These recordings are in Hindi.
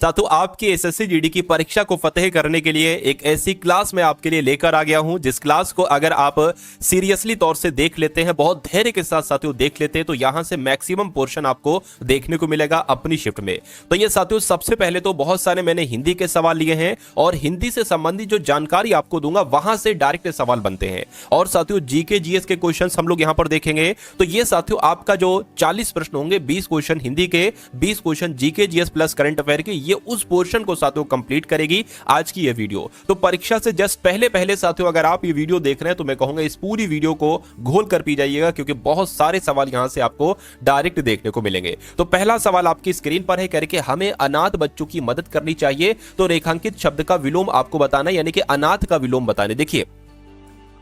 साथियों, आपकी एसएससी जीडी की परीक्षा को फतेह करने के लिए एक ऐसी क्लास मैं आपके लिए लेकर आ गया हूं, जिस क्लास को अगर आप सीरियसली तौर से देख लेते हैं, बहुत धैर्य के साथ साथियों देख लेते हैं, तो यहां से मैक्सिमम पोर्शन आपको देखने को मिलेगा अपनी शिफ्ट में। तो ये साथियों, सबसे पहले तो बहुत सारे मैंने हिंदी के सवाल लिए हैं और हिंदी से संबंधित जो जानकारी आपको दूंगा वहां से डायरेक्ट सवाल बनते हैं। और साथियों, जीके जीएस के क्वेश्चन हम लोग यहां पर देखेंगे। तो ये साथियों, आपका जो 40 प्रश्न होंगे, 20 क्वेश्चन हिंदी के, 20 question GK GS plus current affair के, ये उस पोर्शन को साथियों कंप्लीट करेगी आज की ये वीडियो। तो परीक्षा से जस्ट पहले साथियों, अगर आप ये वीडियो देख रहे हैं तो मैं कहूंगा इस पूरी वीडियो को घोल कर पी जाइएगा, क्योंकि बहुत सारे सवाल यहां से आपको डायरेक्ट देखने को मिलेंगे। तो पहला सवाल आपकी स्क्रीन पर है, कह रहे कि हमें अनाथ बच्चों की मदद करनी चाहिए, तो रेखांकित शब्द का विलोम आपको बताना है, यानी कि अनाथ का विलोम बताने। देखिए,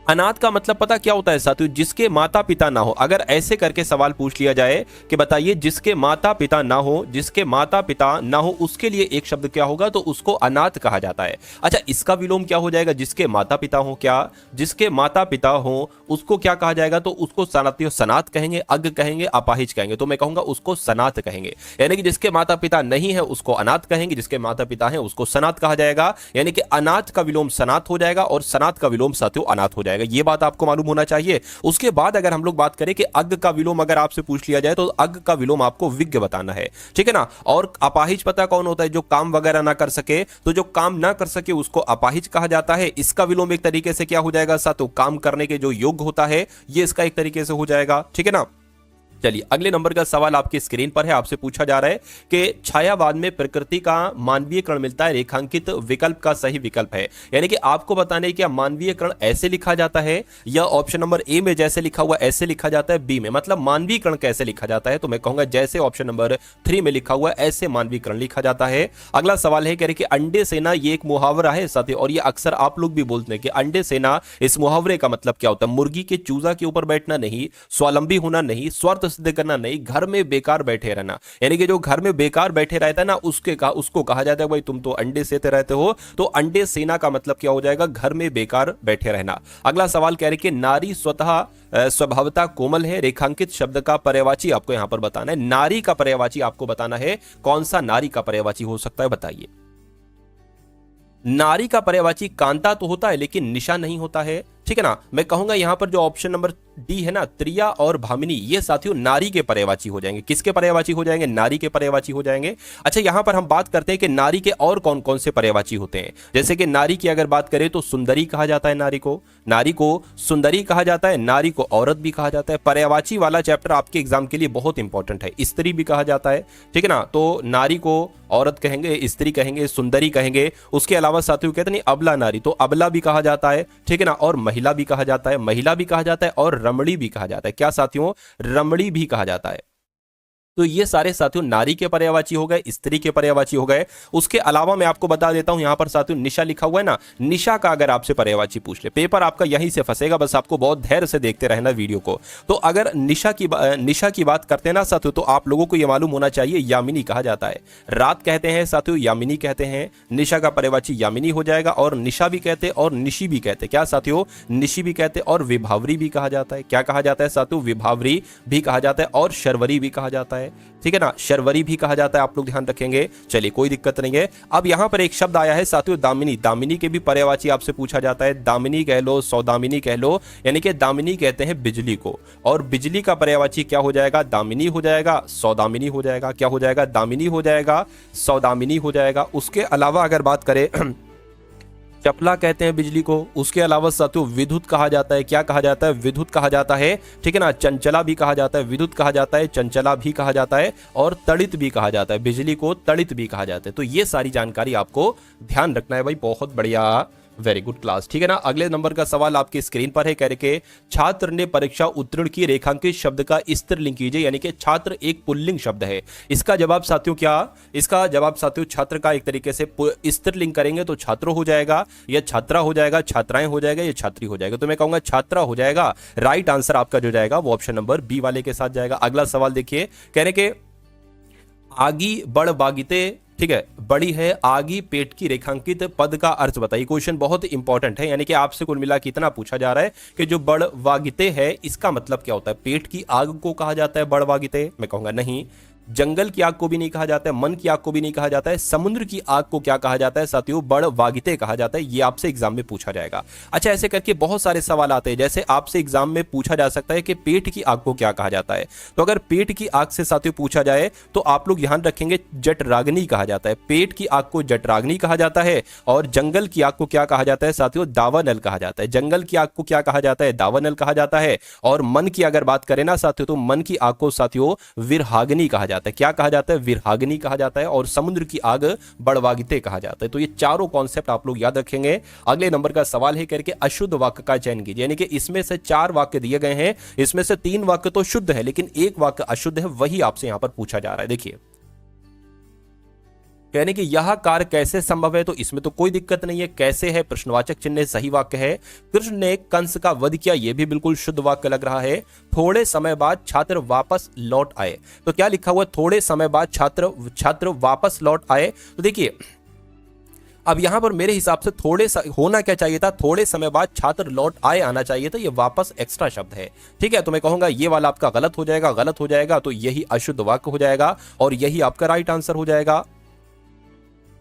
अनाथ का मतलब पता क्या होता है साथियों? जिसके माता पिता ना हो। अगर ऐसे करके सवाल पूछ लिया जाए कि बताइए जिसके माता पिता ना हो, जिसके माता पिता ना हो, उसके लिए एक शब्द क्या होगा? तो उसको अनाथ कहा जाता है। अच्छा, इसका विलोम क्या हो जाएगा? जिसके माता पिता हो, क्या जिसके माता पिता हो उसको क्या कहा जाएगा? तो उसको साथियों सनाथ कहेंगे, अग कहेंगे, अपाहिज कहेंगे। तो मैं कहूंगा उसको सनाथ कहेंगे, यानी कि जिसके माता पिता नहीं है उसको अनाथ कहेंगे, जिसके माता पिता है उसको सनाथ कहा जाएगा। यानी कि अनाथ का विलोम सनाथ हो जाएगा और सनाथ का विलोम साथियों अनाथ हो जाएगा। ये बात आपको मालूम होना चाहिए। उसके बाद अगर हम लोग बात करें कि अग का विलोम अगर आपसे पूछ लिया जाए, तो अग का विलोम आपको विज्ञ बताना है, ठीक है ना। और अपाहिज पता कौन होता है? जो काम वगैरह ना कर सके, तो जो काम ना कर सके उसको अपाहिज कहा जाता है। इसका विलोम एक तरीके से क्या हो जाएगा साथियों? काम करने के जो योग्य होता है, ये इसका एक तरीके से हो जाएगा, ठीक है ना। चलिए, अगले नंबर का सवाल आपकी स्क्रीन पर है। आपसे पूछा जा रहा है कि छायावाद में प्रकृति का मानवीयकरण मिलता है, रेखांकित विकल्प का सही विकल्प है। यानी कि आपको बताने कि क्या मानवीयकरण ऐसे लिखा जाता है, या ऑप्शन नंबर ए में जैसे लिखा हुआ ऐसे लिखा जाता है, बी में मतलब मानवीयकरण कैसे लिखा जाता है? तो मैं कहूंगा जैसे ऑप्शन नंबर 3 में लिखा हुआ ऐसे मानवीयकरण लिखा जाता है। अगला सवाल है, कह रहे कि अंडे सेना, ये एक मुहावरा है साथियों, और ये अक्सर आप लोग भी बोलते हैं कि अंडे सेना। इस मुहावरे का मतलब क्या होता है? मुर्गी के चूजा के ऊपर बैठना नहीं, स्वावलंबी होना नहीं, स्वार्थ सिद्ध करना नहीं, घर में बेकार बैठे रहना। यानी कि जो घर में बेकार बैठे रहता है ना, उसको कहा जाता है भाई तुम तो अंडे सेते रहते हो। तो अंडे सेना का मतलब क्या हो जाएगा? घर में बेकार बैठे रहना। अगला सवाल कह रहे कि नारी स्वतः स्वभावतः कोमल है, रेखांकित शब्द का पर्यायवाची आपको यहां पर बताना है। नारी का पर्यायवाची आपको बताना है, कौन सा नारी का पर्यायवाची हो सकता है? बताइए। नारी का पर्यायवाची कांता तो होता है, लेकिन निशा नहीं होता है, ठीक है ना। मैं कहूंगा यहां पर जो ऑप्शन नंबर डी है ना, त्रिया और भामिनी, ये साथियों नारी के पर्यायवाची हो जाएंगे। किसके पर्यायवाची हो जाएंगे? नारी के पर्यायवाची हो जाएंगे। अच्छा, यहां पर हम बात करते हैं कि नारी के और कौन कौन से पर्यायवाची होते हैं। जैसे कि नारी की अगर बात करें तो सुंदरी कहा जाता है, नारी को सुंदरी कहा जाता है, नारी को औरत भी कहा जाता है। पर्यायवाची वाला चैप्टर आपके एग्जाम के लिए बहुत इंपॉर्टेंट है। स्त्री भी कहा जाता है, ठीक है ना। तो नारी को औरत कहेंगे, स्त्री कहेंगे, सुंदरी कहेंगे। उसके अलावा साथियों कहते नहीं अबला नारी, तो अबला भी कहा जाता है, ठीक है ना। और महिला भी कहा जाता है, महिला भी कहा जाता है, और रमणी भी कहा जाता है। क्या साथियों? रमणी भी कहा जाता है। तो ये सारे साथियों नारी के पर्यायवाची हो गए, स्त्री के पर्यायवाची हो गए। उसके अलावा मैं आपको बता देता हूं, यहां पर साथियों निशा लिखा हुआ है ना, निशा का अगर आपसे पर्यायवाची पूछ ले, पेपर आपका यहीं से फंसेगा, बस आपको बहुत धैर्य से देखते रहना वीडियो को। तो अगर निशा की बात करते हैं ना साथियों, तो आप लोगों को यह मालूम होना चाहिए यामिनी कहा जाता है। रात कहते हैं साथियों, यामिनी कहते हैं। निशा का पर्यायवाची यामिनी हो जाएगा, और निशा भी कहते और निशी भी कहते। क्या साथियों? निशी भी कहते, और विभावरी भी कहा जाता है। क्या कहा जाता है साथियों? विभावरी भी कहा जाता है, और शर्वरी भी कहा जाता है, ठीक है ना। शर्वरी भी कहा जाता है, आप लोग ध्यान रखेंगे। चलिए, कोई दिक्कत नहीं है। अब यहां पर एक शब्द आया है साथियों, दामिनी। दामिनी के भी पर्यायवाची आपसे पूछा जाता है। दामिनी कह लो, सौदामिनी कह लो, यानी कि दामिनी कहते हैं बिजली को, और बिजली का पर्यायवाची क्या हो जाएगा? दामिनी हो जाएगा, सौदामिनी हो जाएगा। क्या हो जाएगा? दामिनी हो जाएगा, सौदामिनी हो जाएगा। उसके अलावा अगर बात करें, चपला कहते हैं बिजली को। उसके अलावा साथियों विद्युत कहा जाता है। क्या कहा जाता है? विद्युत कहा जाता है, ठीक है ना। चंचला भी कहा जाता है, विद्युत कहा जाता है, चंचला भी कहा जाता है, और तड़ित भी कहा जाता है। बिजली को तड़ित भी कहा जाता है। तो ये सारी जानकारी आपको ध्यान रखना है भाई। बहुत बढ़िया, वेरी गुड क्लास, ठीक है ना। अगले नंबर का सवाल आपकी स्क्रीन पर है, कह रहे के छात्र ने परीक्षा उत्तीर्ण की, रेखांकित शब्द का स्त्रीलिंग कीजिए। यानी कि छात्र एक पुल्लिंग शब्द है। इसका जवाब साथियों क्या? इसका जवाब साथियों छात्र का एक तरीके से स्त्रीलिंग करेंगे तो छात्रों हो जाएगा, या छात्रा हो जाएगा, छात्राएं हो जाएगा, या छात्री हो जाएगा। तो मैं कहूंगा छात्रा हो जाएगा। राइट आंसर आपका जो जाएगा वो ऑप्शन नंबर बी वाले के साथ जाएगा। अगला सवाल देखिए, कह रहे के आगी बड़ बागिते, ठीक है, बड़ी है आगी पेट की, रेखांकित पद का अर्थ बताइए। क्वेश्चन बहुत इंपॉर्टेंट है, यानी कि आपसे कुल मिला के इतना पूछा जा रहा है कि जो बड़ वागिते है इसका मतलब क्या होता है? पेट की आग को कहा जाता है बड़ वागिते? मैं कहूंगा नहीं, जंगल की आग को भी नहीं कहा जाता है, मन की आग को भी नहीं कहा जाता है, समुद्र की आग को क्या कहा जाता है साथियों, बड़वागिते कहा जाता है। ये आपसे एग्जाम में पूछा जाएगा। अच्छा, ऐसे करके बहुत सारे सवाल आते हैं, जैसे आपसे एग्जाम में पूछा जा सकता है कि पेट की आग को क्या कहा जाता है। तो अगर पेट की आग से साथियों पूछा जाए तो आप लोग ध्यान रखेंगे जठराग्नि कहा जाता है। पेट की आग को जठराग्नि कहा जाता है और जंगल की आग को क्या कहा जाता है साथियों, दावानल कहा जाता है। जंगल की आग को क्या कहा जाता है, दावानल कहा जाता है। और मन की अगर बात करें ना साथियों, तो मन की आग को साथियों विरहाग्नि कहा जाता है। क्या कहा जाता है, विरहाग्नि कहा जाता है। और समुद्र की आग बड़वागिते कहा जाता है। तो ये चारों कॉन्सेप्ट आप लोग याद रखेंगे। अगले नंबर का सवाल है करके अशुद्ध वाक्य का चयन कीजिए, यानी कि इसमें से 4 वाक्य दिए गए हैं, इसमें से 3 वाक्य तो शुद्ध है लेकिन एक वाक्य अशुद्ध है, वही आपसे यहां पर पूछा जा रहा है। देखिए, यानी कि यह कार्य कैसे संभव है, तो इसमें तो कोई दिक्कत नहीं है। कैसे है प्रश्नवाचक चिन्ह सही वाक्य है। कृष्ण ने कंस का वध किया, यह भी बिल्कुल शुद्ध वाक्य लग रहा है। थोड़े समय बाद छात्र वापस लौट आए, तो क्या लिखा हुआ, थोड़े समय बाद छात्र वापस लौट आए। तो देखिए, अब यहां पर मेरे हिसाब से होना क्या चाहिए था, थोड़े समय बाद छात्र लौट आए आना चाहिए था। ये वापस एक्स्ट्रा शब्द है, ठीक है। तो मैं कहूंगा ये वाला आपका गलत हो जाएगा, तो यही अशुद्ध वाक्य हो जाएगा और यही आपका राइट आंसर हो जाएगा।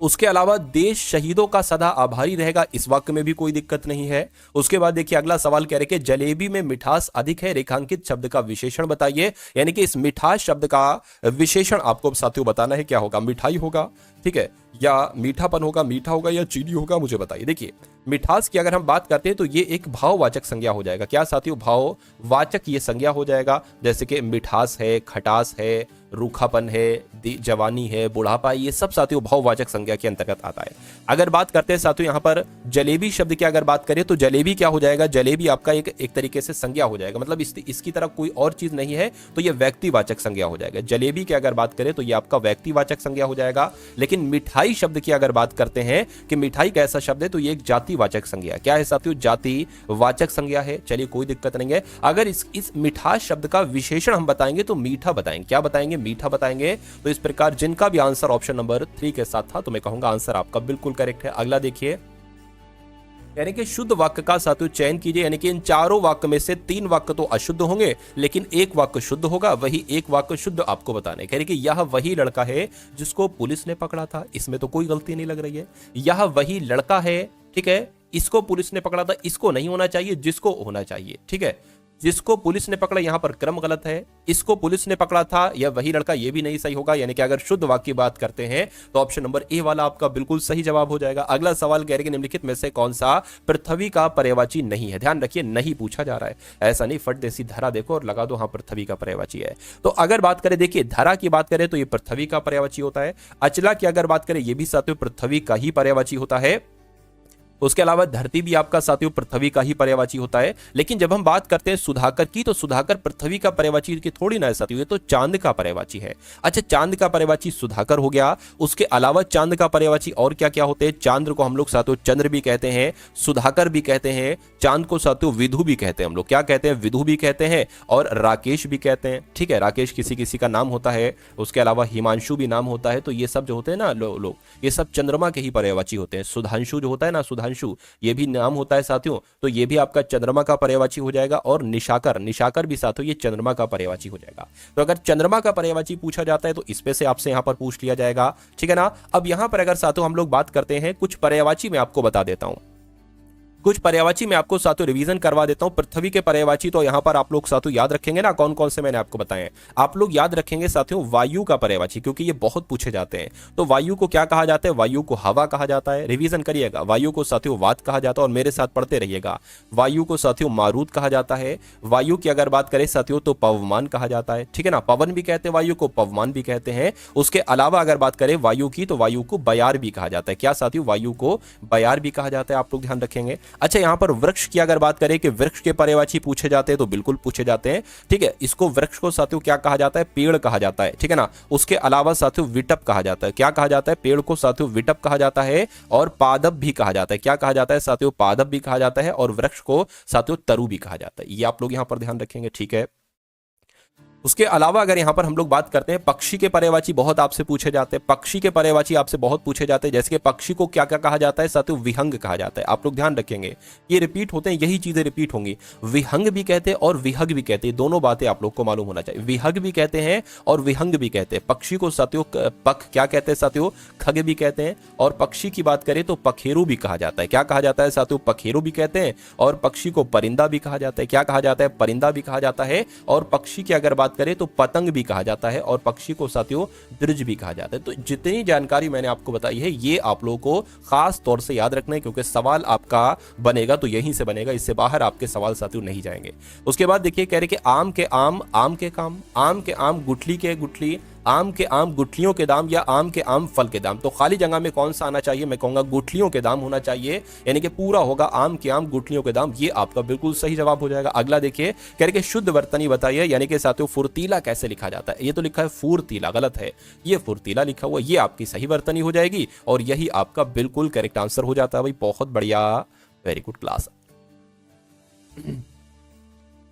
उसके अलावा देश शहीदों का सदा आभारी रहेगा, इस वाक्य में भी कोई दिक्कत नहीं है। उसके बाद देखिए अगला सवाल कह रहे कि जलेबी में मिठास अधिक है, रेखांकित शब्द का विशेषण बताइए। यानी कि इस मिठास शब्द का विशेषण आपको साथियों बताना है, क्या होगा, मिठाई होगा, ठीक है, या मीठापन होगा, मीठा होगा या चीनी होगा, मुझे बताइए। देखिए, मिठास की अगर हम बात करते हैं तो ये एक भाववाचक संज्ञा हो जाएगा। क्या साथियों, भाववाचक ये संज्ञा हो जाएगा। जैसे कि मिठास है, खटास है, रूखापन है, जवानी है, बुढ़ापा, ये सब साथियों भाववाचक संज्ञा के अंतर्गत आता है। अगर बात करते हैं साथियों यहाँ पर जलेबी शब्द की अगर बात करें तो जलेबी क्या हो जाएगा, जलेबी आपका एक तरीके से संज्ञा हो जाएगा, मतलब इसकी तरह कोई और चीज नहीं है, तो ये व्यक्तिवाचक संज्ञा हो जाएगा। जलेबी की अगर बात करें तो ये आपका व्यक्तिवाचक संज्ञा हो जाएगा। लेकिन मिठाई शब्द की अगर बात करते हैं कि मिठाई कैसा शब्द है, तो ये एक जातिवाचक संज्ञा क्या है साथियों, जातिवाचक संज्ञा है। चलिए, कोई दिक्कत नहीं है। अगर इस मिठास शब्द का विशेषण हम बताएंगे तो मीठा बताएंगे। क्या बताएंगे, मीठा बताएंगे। तो इस प्रकार जिनका भी आंसर ऑप्शन नंबर 3 के साथ था, तो मैं कहूंगा आंसर आपका बिल्कुल करेक्ट है। अगला देखिए, यानी कि शुद्ध वाक्य का साथियों चयन कीजिए। यानी कि इन चारों वाक्य में से 3 वाक्य तो अशुद्ध होंगे लेकिन एक वाक्य शुद्ध होगा, वही एक वाक्य शुद्ध आपको बताने। कह रहे कि यह वही लड़का है जिसको पुलिस ने पकड़ा था, इसमें तो कोई गलती नहीं लग रही है। यह वही लड़का है, ठीक है, इसको पुलिस ने पकड़ा था, इसको नहीं होना चाहिए, जिसको होना चाहिए, ठीक है। जिसको पुलिस ने पकड़ा, यहां पर क्रम गलत है। इसको पुलिस ने पकड़ा था, यह वही लड़का, यह भी नहीं सही होगा। यानी कि अगर शुद्ध वाक्य की बात करते हैं तो ऑप्शन नंबर ए वाला आपका बिल्कुल सही जवाब हो जाएगा। अगला सवाल कह रहे कि निम्नलिखित में से कौन सा पृथ्वी का पर्यायवाची नहीं है। ध्यान रखिए, नहीं पूछा जा रहा है, ऐसा नहीं फट देसी धरा देखो और लगा दो हाँ पृथ्वी का पर्यायवाची है। तो अगर बात करें, देखिए धरा की बात करें तो यह पृथ्वी का पर्यायवाची होता है। अचला की अगर बात करें, यह भी साथियों पृथ्वी का ही पर्यायवाची होता है। उसके अलावा धरती भी आपका साथियों पृथ्वी का ही पर्यायवाची होता है। लेकिन जब हम बात करते हैं सुधाकर की, तो सुधाकर पृथ्वी का पर्यायवाची की थोड़ी ना है साथियों, ये तो चांद का पर्यायवाची है। अच्छा, चांद का पर्यायवाची सुधाकर हो गया। उसके अलावा चांद का पर्यायवाची और क्या क्या होते हैं, चांद को हम लोग साथियों चंद्र भी कहते हैं, सुधाकर भी कहते हैं, चांद को साथियों विधु भी कहते हैं। हम लोग क्या कहते हैं, विधु भी कहते हैं और राकेश भी कहते हैं, ठीक है। राकेश किसी किसी का नाम होता है, उसके अलावा हिमांशु भी नाम होता है। तो ये सब जो होते हैं ना लोग, ये सब चंद्रमा के ही पर्यायवाची होते हैं। सुधांशु जो होता है ना, सुधांशु, ये भी नाम होता है साथियों, तो ये भी आपका चंद्रमा का पर्यायवाची हो जाएगा। और निशाकर भी साथियों ये चंद्रमा का पर्यायवाची हो जाएगा। तो अगर चंद्रमा का पर्यायवाची पूछा जाता है तो इसमें से आपसे यहां पर पूछ लिया जाएगा, ठीक है ना। अब यहां पर अगर साथियों हम लोग बात करते हैं, कुछ पर्यायवाची मैं आपको बता देता हूं, कुछ पर्यायवाची मैं आपको साथियों रिवीजन करवा देता हूं। पृथ्वी के पर्यायवाची तो यहां पर आप लोग साथियों याद रखेंगे ना, कौन कौन से मैंने आपको बताए। आप लोग याद रखेंगे साथियों वायु का पर्यायवाची, क्योंकि ये बहुत पूछे जाते हैं। तो वायु को क्या कहा जाता है, वायु को हवा कहा जाता है, रिवीजन करिएगा। वायु को साथियों वात कहा जाता है, और मेरे साथ पढ़ते रहिएगा। वायु को साथियों मारुत कहा जाता है। वायु की अगर बात करें साथियों तो पवमान कहा जाता है, ठीक है ना। पवन भी कहते हैं वायु को, पवमान भी कहते हैं। उसके अलावा अगर बात करें वायु की, तो वायु को बयार भी कहा जाता है। क्या साथियों, वायु को बयार भी कहा जाता है, आप लोग ध्यान रखेंगे। अच्छा, यहां पर वृक्ष की अगर बात करें कि वृक्ष के पर्यायवाची पूछे जाते हैं, तो बिल्कुल पूछे जाते हैं, ठीक है। इसको वृक्ष को साथियों क्या कहा जाता है, पेड़ कहा जाता है, ठीक है ना। उसके अलावा साथियों विटप कहा जाता है। क्या कहा जाता है, पेड़ को साथियों विटप कहा जाता है। और पादप भी कहा जाता है। क्या कहा जाता है साथियों, पादप भी कहा जाता है। और वृक्ष को साथियों तरु भी कहा जाता है। ये आप लोग यहां पर ध्यान रखेंगे, ठीक है। उसके अलावा अगर यहाँ पर हम लोग बात करते हैं, पक्षी के पर्यायवाची बहुत आपसे पूछे जाते हैं, पक्षी के पर्यायवाची आपसे बहुत पूछे जाते हैं। जैसे कि पक्षी को क्या क्या कहा जाता है साथियों, विहंग कहा जाता है। आप लोग ध्यान रखेंगे, ये रिपीट होते हैं, यही चीजें रिपीट होंगी। विहंग भी कहते हैं और विहग भी कहते हैं, दोनों बातें आप लोग को मालूम होना चाहिए। विहग भी कहते हैं और विहंग भी कहते हैं। पक्षी को साथियों पख क्या कहते हैं साथियों, खग भी कहते हैं। और पक्षी की बात करें तो पखेरु भी कहा जाता है। क्या कहा जाता है साथियों, पखेरु भी कहते हैं। और पक्षी को परिंदा भी कहा जाता है। क्या कहा जाता है, परिंदा भी कहा जाता है। और पक्षी की अगर बात करें तो पतंग भी कहा जाता है। और पक्षी को साथियों द्विज भी कहा जाता है। तो जितनी जानकारी मैंने आपको बताई है, ये आप लोगों को खास तौर से याद रखना है, क्योंकि सवाल आपका बनेगा तो यहीं से बनेगा, इससे बाहर आपके सवाल साथियों नहीं जाएंगे। उसके बाद देखिए, कह रहे कि आम के आम, आम के काम, आम के आम, गुठली के गुठली, आम के आम गुठलियों के दाम, या आम के आम फल के दाम। तो खाली जगह में कौन सा आना चाहिए, मैं कहूंगा गुठलियों के दाम होना चाहिए, यानी कि पूरा होगा आम के आम गुठलियों के दाम। ये आपका बिल्कुल सही जवाब हो जाएगा। अगला देखिए, कह रहे कि शुद्ध वर्तनी बताइए, यानी कि साथियों फुर्तीला कैसे लिखा जाता है। ये तो लिखा है फुर्तीला, गलत है, ये फुर्तीला लिखा हुआ, ये आपकी सही वर्तनी हो जाएगी और यही आपका बिल्कुल करेक्ट आंसर हो जाता है। भाई बहुत बढ़िया, वेरी गुड क्लास।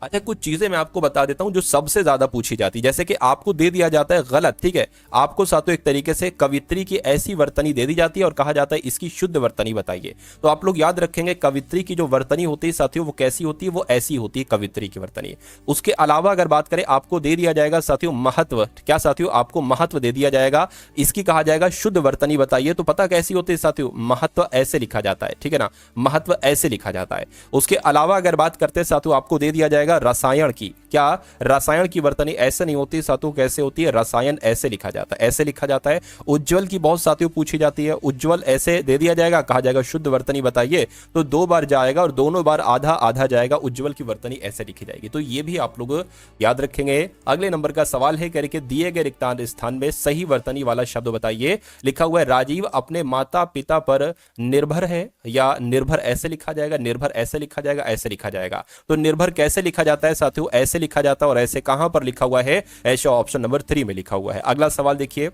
अच्छा, कुछ चीजें मैं आपको बता देता हूं जो सबसे ज्यादा पूछी जाती है। जैसे कि आपको दे दिया जाता है गलत, ठीक है, आपको साथों एक तरीके से कवित्री की ऐसी वर्तनी दे दी जाती है और कहा जाता है इसकी शुद्ध वर्तनी बताइए। तो आप लोग याद रखेंगे, कवित्री की जो वर्तनी होती है साथियों, वो कैसी होती है, वो ऐसी होती है कवित्री की वर्तनी। उसके अलावा अगर बात करें, आपको दे दिया जाएगा साथियों महत्व। क्या साथियों, आपको महत्व दे दिया जाएगा, इसकी कहा जाएगा शुद्ध वर्तनी बताइए। तो पता कैसी होती है साथियों, महत्व ऐसे लिखा जाता है, ठीक है ना, महत्व ऐसे लिखा जाता है। उसके अलावा अगर बात करते हैं साथियों, आपको दे दिया जाएगा रसायन की। क्या रसायन की वर्तनी ऐसे नहीं होती साथियों, कैसे होती है, रसायन ऐसे लिखा जाता है, ऐसे लिखा जाता है। उज्जवल की बहुत साथियों पूछी जाती है, उज्जवल ऐसे दे दिया जाएगा, कहा जाएगा शुद्ध वर्तनी बताइए। तो 2 बार जाएगा और दोनों बार आधा आधा जाएगा, उज्जवल की वर्तनी ऐसे लिखी जाएगी। तो ये भी आप लोग याद रखेंगे। अगले नंबर का सवाल है, करके दिए गए रिक्त स्थान में सही वर्तनी वाला शब्द बताइए। लिखा हुआ है राजीव अपने माता पिता पर निर्भर है, या निर्भर ऐसे लिखा जाएगा, निर्भर ऐसे लिखा जाएगा, ऐसे लिखा जाएगा। तो निर्भर कैसे लिखा जाता है साथियों, ऐसे लिखा जाता है। और ऐसे कहां पर लिखा हुआ है, ऐसे ऑप्शन नंबर 3 में लिखा हुआ है। अगला सवाल देखिए,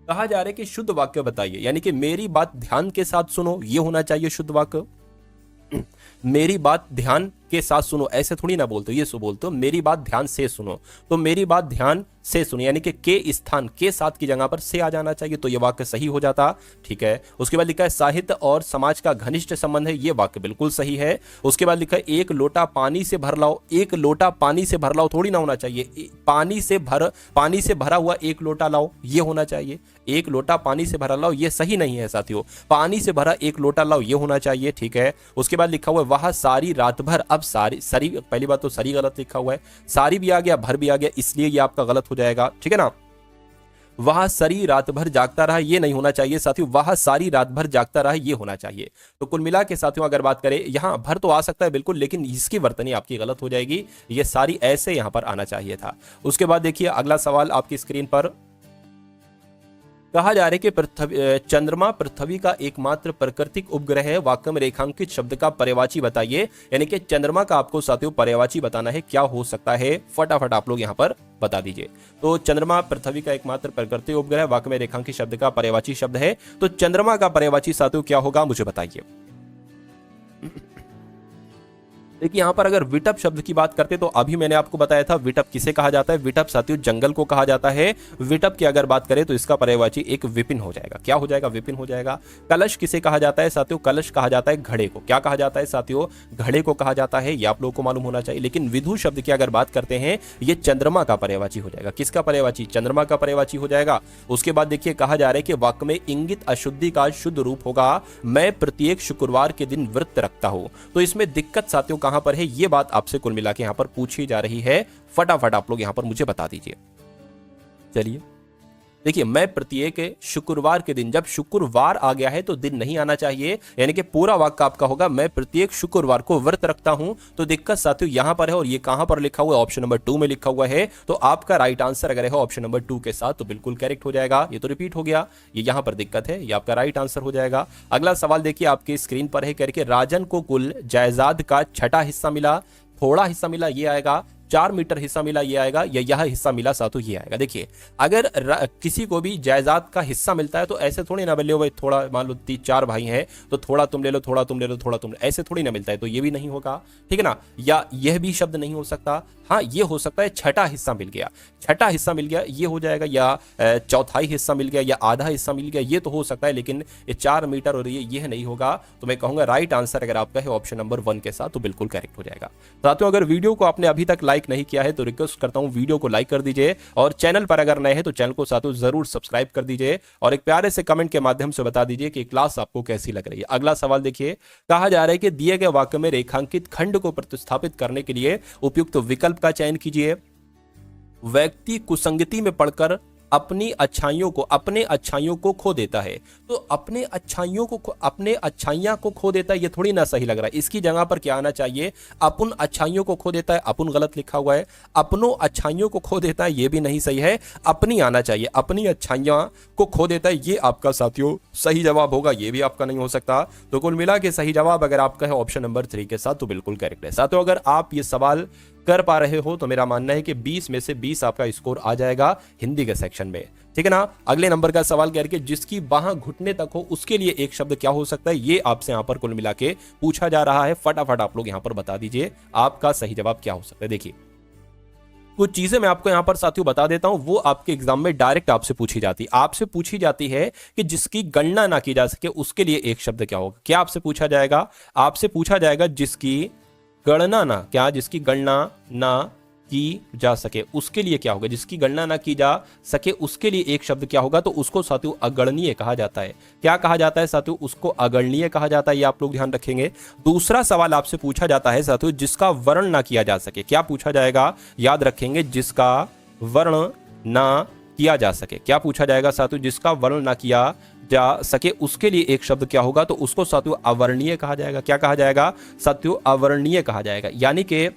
कहा जा रहा है कि शुद्ध वाक्य बताइए, यानी कि मेरी बात ध्यान के साथ सुनो, ये होना चाहिए शुद्ध वाक्य। मेरी बात ध्यान के साथ सुनो, ऐसे थोड़ी ना बोलते, ये सो बोलते हो मेरी बात ध्यान से सुनो। तो मेरी बात ध्यान से सुनो, यानी कि के स्थान के साथ की जगह पर से आ जाना चाहिए, तो ये वाक्य सही हो जाता, ठीक है। उसके बाद लिखा है साहित्य और समाज का घनिष्ठ संबंध है, ये वाक्य बिल्कुल सही है। उसके बाद लिखा है एक लोटा पानी से भर लाओ, एक लोटा पानी से भर लाओ थोड़ी ना होना चाहिए, पानी से भरा हुआ एक लोटा लाओ, ये होना चाहिए। एक लोटा पानी से भरा लाओ, ये सही नहीं है साथियों, पानी से भरा एक लोटा लाओ, ये होना चाहिए, ठीक है। उसके बाद लिखा हुआ है वह सारी रात भर, अब सारी सरी, पहली बात तो सरी गलत लिखा हुआ है, सारी भी आ गया, भर भी आ गया, इसलिए ये आपका गलत हो जाएगा, ठीक है ना। वह सारी रात भर जागता रहा, ये नहीं होना चाहिए साथियों, वह सारी रात भर जागता रहा, ये होना चाहिए। तो कुल मिला के साथियों अगर बात करें, यहां भर तो आ सकता है बिल्कुल, लेकिन इसकी वर्तनी आपकी गलत हो जाएगी, ये सारी ऐसे यहां पर आना चाहिए था। उसके बाद देखिए अगला सवाल आपकी स्क्रीन पर, कहा जा रहा है कि चंद्रमा पृथ्वी का एकमात्र प्राकृतिक उपग्रह है, वाक्य में रेखांकित शब्द का पर्यायवाची बताइए। यानी कि चंद्रमा का आपको साथियों पर्यायवाची बताना है, क्या हो सकता है, फटाफट आप लोग यहां पर बता दीजिए। तो चंद्रमा पृथ्वी का एकमात्र प्राकृतिक उपग्रह, वाक्य में रेखांकित शब्द का पर्यायवाची शब्द है। तो चंद्रमा का पर्यायवाची साथियों क्या होगा, मुझे बताइए। देखिए यहां पर अगर विटप शब्द की बात करते तो अभी मैंने आपको बताया था विटप किसे कहा जाता है, विटप साथियों जंगल को कहा जाता है। विटप की अगर बात करें तो इसका पर्यायवाची एक विपिन हो जाएगा, क्या हो जाएगा, विपिन हो जाएगा। कलश किसे कहा जाता है साथियों, कलश कहा जाता है घड़े को, क्या कहा जाता है साथियों, घड़े को कहा जाता है, ये आप लोगों को मालूम होना चाहिए। लेकिन विधु शब्द की अगर बात करते हैं, ये चंद्रमा का पर्यायवाची हो जाएगा, किसका पर्यायवाची, चंद्रमा का पर्यायवाची हो जाएगा। उसके बाद देखिए कहा जा रहा है कि वाक्य में इंगित अशुद्धि का शुद्ध रूप होगा मैं प्रत्येक शुक्रवार के दिन व्रत रखता हूं। तो इसमें दिक्कत साथियों कहां पर है, ये बात आपसे कुल मिला के यहां पर पूछी जा रही है, फटाफट आप लोग यहां पर मुझे बता दीजिए। चलिए देखिए, मैं प्रत्येक शुक्रवार के दिन, जब शुक्रवार आ गया है तो दिन नहीं आना चाहिए, यानी कि पूरा वाक्य आपका होगा मैं प्रत्येक शुक्रवार को व्रत रखता हूं। तो दिक्कत साथियों यहां पर है, और ये कहां पर लिखा हुआ है, ऑप्शन नंबर 2 में लिखा हुआ है। तो आपका राइट आंसर अगर है ऑप्शन नंबर 2 के साथ तो बिल्कुल करेक्ट हो जाएगा। ये तो रिपीट हो गया, ये यहां पर दिक्कत है, ये आपका राइट आंसर हो जाएगा। अगला सवाल देखिए आपकी स्क्रीन पर है, करके राजन को कुल जायदाद का छठा हिस्सा मिला, थोड़ा हिस्सा मिला, ये आएगा। 4 मीटर हिस्सा मिला ये आएगा, या यह हिस्सा मिला साथियों ये आएगा। देखिए अगर किसी को भी जायदाद का हिस्सा मिलता है तो ऐसे थोड़ी ना बोले भाई थोड़ा, मान लो 4 भाई हैं तो थोड़ा तुम ले लो, थोड़ा तुम ले लो, थोड़ा तुम, ऐसे थोड़ी ना मिलता है, तो ये भी नहीं होगा, ठीक है ना। या यह भी शब्द नहीं हो सकता। हाँ ये हो सकता है छठा हिस्सा मिल गया, छठा हिस्सा मिल गया ये हो जाएगा, या चौथाई हिस्सा मिल गया, या आधा हिस्सा मिल गया, ये तो हो सकता है, लेकिन ये 4 मीटर और ये नहीं होगा। तो मैं कहूंगा राइट आंसर अगर आपका है ऑप्शन नंबर 1 के साथ तो बिल्कुल करेक्ट हो जाएगा। साथियों अगर वीडियो को आपने अभी तक लाइक नहीं किया है तो रिक्वेस्ट करता हूं वीडियो को लाइक कर दीजिए, और चैनल पर अगर नए हैं तो चैनल को साथियों जरूर सब्सक्राइब कर दीजिए, और एक प्यारे से कमेंट के माध्यम से बता दीजिए कि क्लास आपको कैसी लग रही है। अगला सवाल देखिए, कहा जा रहा है कि दिए गए वाक्य में रेखांकित खंड को प्रतिस्थापित करने के लिए उपयुक्त विकल्प का चयन कीजिए। व्यक्ति कुसंगति में पड़कर अपनी अच्छाइयों को खो देता है। तो अपने अच्छाइयां को खो देता है, ये थोड़ी ना सही लग रहा है। इसकी जगह पर क्या आना चाहिए, अपन अच्छाइयों को खो देता है, अपन गलत लिखा हुआ है, अपनों अच्छाइयों को खो देता है, ये भी नहीं सही है, अपनी आना चाहिए, अपनी अच्छाइयां को खो देता है, ये आपका साथियों सही जवाब होगा, ये भी आपका नहीं हो सकता। तो कुल मिला के सही जवाब अगर आपका है ऑप्शन नंबर 3 के साथ तो बिल्कुल करेक्ट है। साथियों अगर आप ये सवाल कर पा रहे हो तो मेरा मानना है कि 20 में से 20 आपका स्कोर आ जाएगा हिंदी के सेक्शन में, ठीक है ना। अगले नंबर का सवाल करके जिसकी बाह घुटने तक हो उसके लिए एक शब्द क्या हो सकता है, ये आपसे यहां पर कुल मिला के पूछा जा रहा है। फटाफट आप लोग यहां पर बता दीजिए आपका सही जवाब क्या हो सकता है। देखिए कुछ चीजें मैं आपको यहां पर साथियों बता देता हूं, वो आपके एग्जाम में डायरेक्ट आपसे पूछी जाती है कि जिसकी गणना ना की जा सके उसके लिए एक शब्द क्या होगा। क्या आपसे पूछा जाएगा, आपसे पूछा जाएगा जिसकी गणना ना, क्या जिसकी गणना ना की जा सके उसके लिए क्या होगा, जिसकी गणना ना की जा सके उसके लिए एक शब्द क्या होगा, तो उसको साथियों अगणनीय कहा जाता है। क्या कहा जाता है साथियों, उसको अगणनीय कहा जाता है, ये आप लोग ध्यान रखेंगे। दूसरा सवाल आपसे पूछा जाता है साथियों जिसका वर्ण ना किया जा सके। क्या पूछा जाएगा, याद रखेंगे, जिसका वर्ण ना किया जा सके। क्या पूछा जाएगा साथियों, जिसका वर्ण ना किया जा सके उसके लिए एक शब्द क्या होगा, तो उसको साथियों अवर्णीय कहा जाएगा। क्या कहा जाएगा साथियों, अवर्णीय कहा जाएगा। यानी कि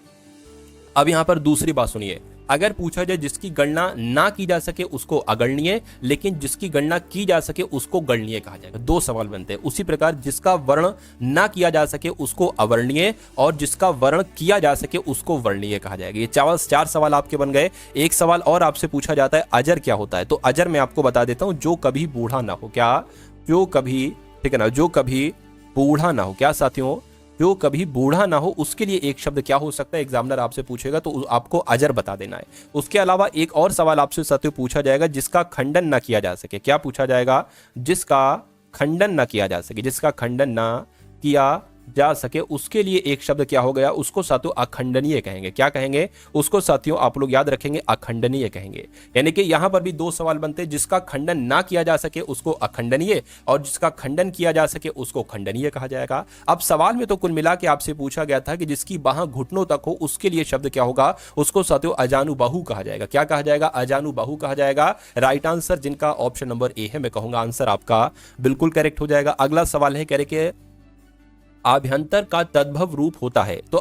अब यहां पर दूसरी बात सुनिए, अगर पूछा जाए जिसकी गणना ना की जा सके उसको अगणनीय, लेकिन जिसकी गणना की जा सके उसको गणनीय कहा जाएगा। दो सवाल बनते हैं। उसी प्रकार जिसका वर्ण ना किया जा सके उसको अवर्णीय, और जिसका वर्ण किया जा सके उसको वर्णीय कहा जाएगा। ये 4 सवाल आपके बन गए। एक सवाल और आपसे पूछा जाता है अजर क्या होता है, तो अजर मैं आपको बता देता हूं, जो कभी बूढ़ा ना हो। क्या, जो कभी, ठीक है ना, जो कभी बूढ़ा ना हो। क्या साथियों, जो कभी बूढ़ा ना हो उसके लिए एक शब्द क्या हो सकता है, एग्जामिनर आपसे पूछेगा तो आपको अजर बता देना है। उसके अलावा एक और सवाल आपसे साथियों पूछा जाएगा जिसका खंडन ना किया जा सके। क्या पूछा जाएगा, जिसका खंडन ना किया जा सके, जिसका खंडन ना किया जा सके उसके लिए एक शब्द क्या हो गया, उसको साथियों अखंडनीय कहेंगे। क्या कहेंगे, उसको साथियों आप लोग याद रखेंगे अखंडनीय कहेंगे। यानी कि यहां पर भी 2 सवाल बनते हैं, जिसका खंडन ना किया जा सके उसको अखंडनीय, और जिसका खंडन किया जा सके उसको खंडनीय कहा जाएगा। अब सवाल में तो कुल मिला के आपसे पूछा गया था कि जिसकी बाह घुटनों तक हो उसके लिए शब्द क्या होगा, उसको साथियों अजानुबाहु कहा जाएगा। क्या कहा जाएगा, अजानुबाहु कहा जाएगा। राइट आंसर जिनका ऑप्शन नंबर ए है, मैं कहूंगा आंसर आपका बिल्कुल करेक्ट हो जाएगा। अगला सवाल है, कह रहे कि आभ्यंतर का तद्भव रूप होता है, तो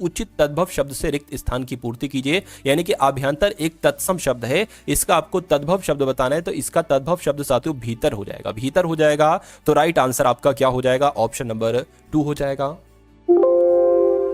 उचित तद्भव शब्द से रिक्त स्थान की पूर्ति कीजिए। यानी कि आभ्यंतर एक तत्सम शब्द है, इसका आपको तद्भव शब्द बताना है, तो इसका तद्भव शब्द साथियों भीतर हो जाएगा। भीतर हो जाएगा तो राइट आंसर आपका क्या हो जाएगा, ऑप्शन नंबर 2 हो जाएगा।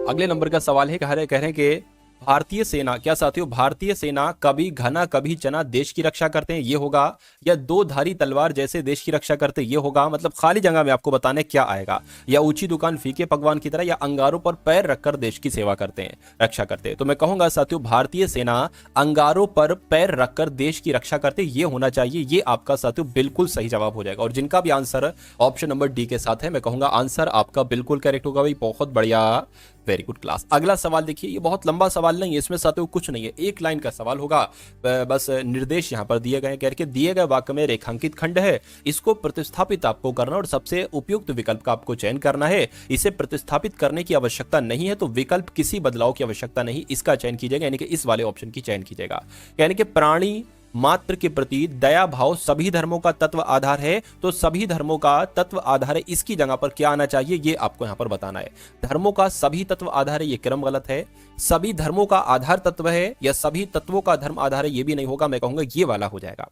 अगले नंबर का सवाल है, कह रहे हैं कि भारतीय सेना, क्या साथियों, भारतीय सेना कभी घना कभी चना देश की रक्षा करते हैं, ये होगा, या 2 धारी तलवार जैसे देश की रक्षा करते हैं, ये होगा। मतलब खाली जगह में आपको बताने क्या आएगा, या ऊंची दुकान फीके पकवान की तरह, या अंगारों पर पैर रखकर देश की सेवा करते हैं, रक्षा करते हैं। तो मैं कहूंगा साथियों भारतीय सेना अंगारों पर पैर रखकर देश की रक्षा करते, ये होना चाहिए। ये आपका साथियों बिल्कुल सही जवाब हो जाएगा। और जिनका भी आंसर ऑप्शन नंबर डी के साथ है, मैं कहूंगा आंसर आपका बिल्कुल करेक्ट होगा। भाई बहुत बढ़िया, वेरी गुड क्लास। अगला सवाल देखिए, ये बहुत लंबा सवाल नहीं है, इसमें साथियों कुछ नहीं है, 1 लाइन का सवाल होगा। बस निर्देश यहां पर दिए गए, कह के दिए गए वाक्य में रेखांकित खंड है, इसको प्रतिस्थापित आपको करना और सबसे उपयुक्त विकल्प का आपको चयन करना है। इसे प्रतिस्थापित करने की आवश्यकता नहीं है, तो विकल्प किसी बदलाव की आवश्यकता नहीं, इसका चयन कीजिएगा, यानी कि इस वाले ऑप्शन की चयन कीजिएगा। यानी कि प्राणी मात्र के प्रति दया भाव सभी धर्मों का तत्व आधार है, तो सभी धर्मों का तत्व आधार है, इसकी जगह पर क्या आना चाहिए, ये आपको यहां पर बताना है। धर्मों का सभी तत्व आधार है, ये क्रम गलत है। सभी धर्मों का आधार तत्व है, या सभी तत्वों का धर्म आधार है, ये भी नहीं होगा। मैं कहूंगा ये वाला हो जाएगा।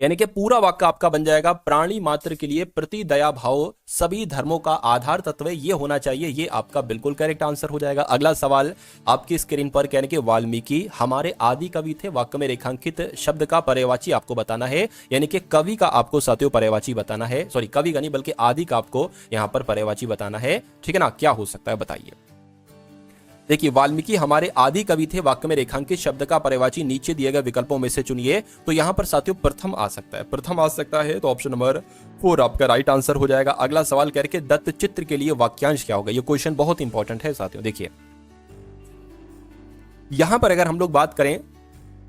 यानी कि पूरा वाक्य आपका बन जाएगा, प्राणी मात्र के लिए प्रति दया भाव सभी धर्मों का आधार तत्व ये होना चाहिए। ये आपका बिल्कुल करेक्ट आंसर हो जाएगा। अगला सवाल आपकी स्क्रीन पर, कहने के वाल्मीकि हमारे आदि कवि थे। वाक्य में रेखांकित शब्द का पर्यायवाची आपको बताना है, यानी कि कवि का आपको साथियों पर्यायवाची बताना है। सॉरी, कवि का नहीं बल्कि आदि का आपको यहां पर पर्यायवाची बताना है। ठीक है ना, क्या हो सकता है बताइए। देखिए, वाल्मीकि हमारे आदि कवि थे। वाक्य में रेखांकित शब्द का पर्यायवाची नीचे दिए गए विकल्पों में से चुनिए। तो यहां पर साथियों प्रथम आ सकता है, प्रथम आ सकता है, तो ऑप्शन नंबर 4 आपका राइट आंसर हो जाएगा। अगला सवाल करके दत्त चित्र के लिए वाक्यांश क्या होगा। ये क्वेश्चन बहुत इंपॉर्टेंट है साथियों। देखिए, यहां पर अगर हम लोग बात करें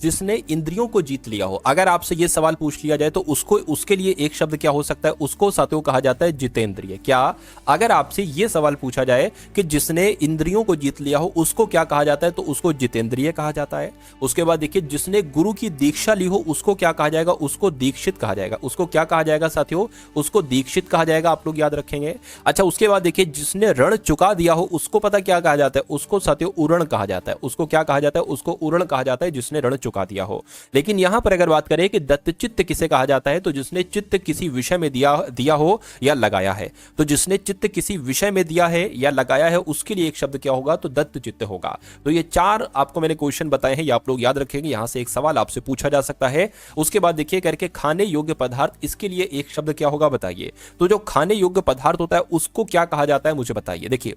जिसने इंद्रियों को जीत लिया हो, अगर आपसे यह सवाल पूछ लिया जाए तो उसको, उसके लिए एक शब्द क्या हो सकता है, उसको साथियों कहा जाता है जितेंद्रिय। क्या, अगर आपसे यह सवाल पूछा जाए कि जिसने इंद्रियों को जीत लिया हो उसको क्या कहा जाता है, तो उसको जितेंद्रिय कहा जाता है। उसके बाद देखिए, जिसने गुरु की दीक्षा ली हो उसको क्या कहा जाएगा, उसको दीक्षित कहा जाएगा। उसको क्या कहा जाएगा साथियों, उसको दीक्षित कहा जाएगा, आप लोग याद रखेंगे। अच्छा, उसके बाद देखिए, जिसने ऋण चुका दिया हो उसको पता क्या कहा जाता है, उसको साथियों उरण कहा जाता है। उसको क्या कहा जाता है, उसको उरण कहा जाता है, जिसने ऋण चुका दिया हो। लेकिन यहां पर अगर बात करें कि दत्तचित्त किसे कहा जाता है, तो जिसने चित्त किसी विषय में दिया हो या लगाया है। तो जिसने चित्त किसी विषय में दिया है या लगाया है उसके लिए एक शब्द क्या होगा, तो दत्तचित्त होगा। तो ये 4 आपको मैंने क्वेश्चन बताए हैं, ये आप लोग याद रखेंगे। यहां से एक सवाल आपसे पूछा जा सकता है। उसके बाद देखिए करके खाने योग्य पदार्थ, इसके लिए एक शब्द क्या होगा बताइए। तो जो खाने योग्य पदार्थ होता है उसको क्या कहा जाता है, मुझे बताइए। देखिए,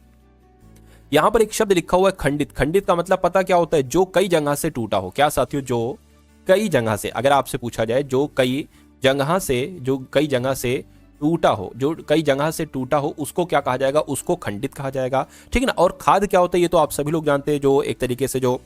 यहां पर एक शब्द लिखा हुआ है खंडित। खंडित का मतलब पता क्या होता है, जो कई जगह से टूटा हो। क्या साथियों, जो कई जगह से, अगर आपसे पूछा जाए जो कई जगह से टूटा हो, जो कई जगह से टूटा हो उसको क्या कहा जाएगा, उसको खंडित कहा जाएगा। ठीक है ना। और खाद क्या होता है, ये तो आप सभी लोग जानते हैं, जो एक तरीके से जो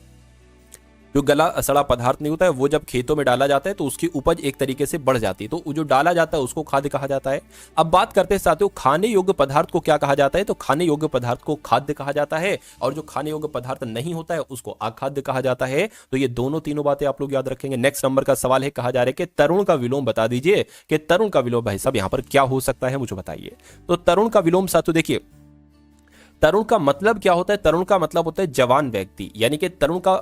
गला सड़ा पदार्थ नहीं होता है, वो जब खेतों में डाला जाता है तो उसकी उपज एक तरीके से बढ़ जाती है, तो जो डाला जाता है उसको खाद्य कहा जाता है। अब बात करते हैं साथियों, खाने योग्य पदार्थ को क्या कहा जाता है, तो खाने योग्य पदार्थ को खाद्य कहा जाता है, और जो खाने योग्य पदार्थ नहीं होता है उसको अखाद्य कहा जाता है। तो ये तीनों बातें आप लोग याद रखेंगे। नेक्स्ट नंबर का सवाल है, कहा जा रहा है कि तरुण का विलोम बता दीजिए, कि तरुण का विलोम भाई साहब यहाँ पर क्या हो सकता है, मुझे बताइए। तो तरुण का विलोम साथियों, देखिए तरुण का मतलब क्या होता है, तरुण का मतलब होता है जवान व्यक्ति, यानी कि तरुण का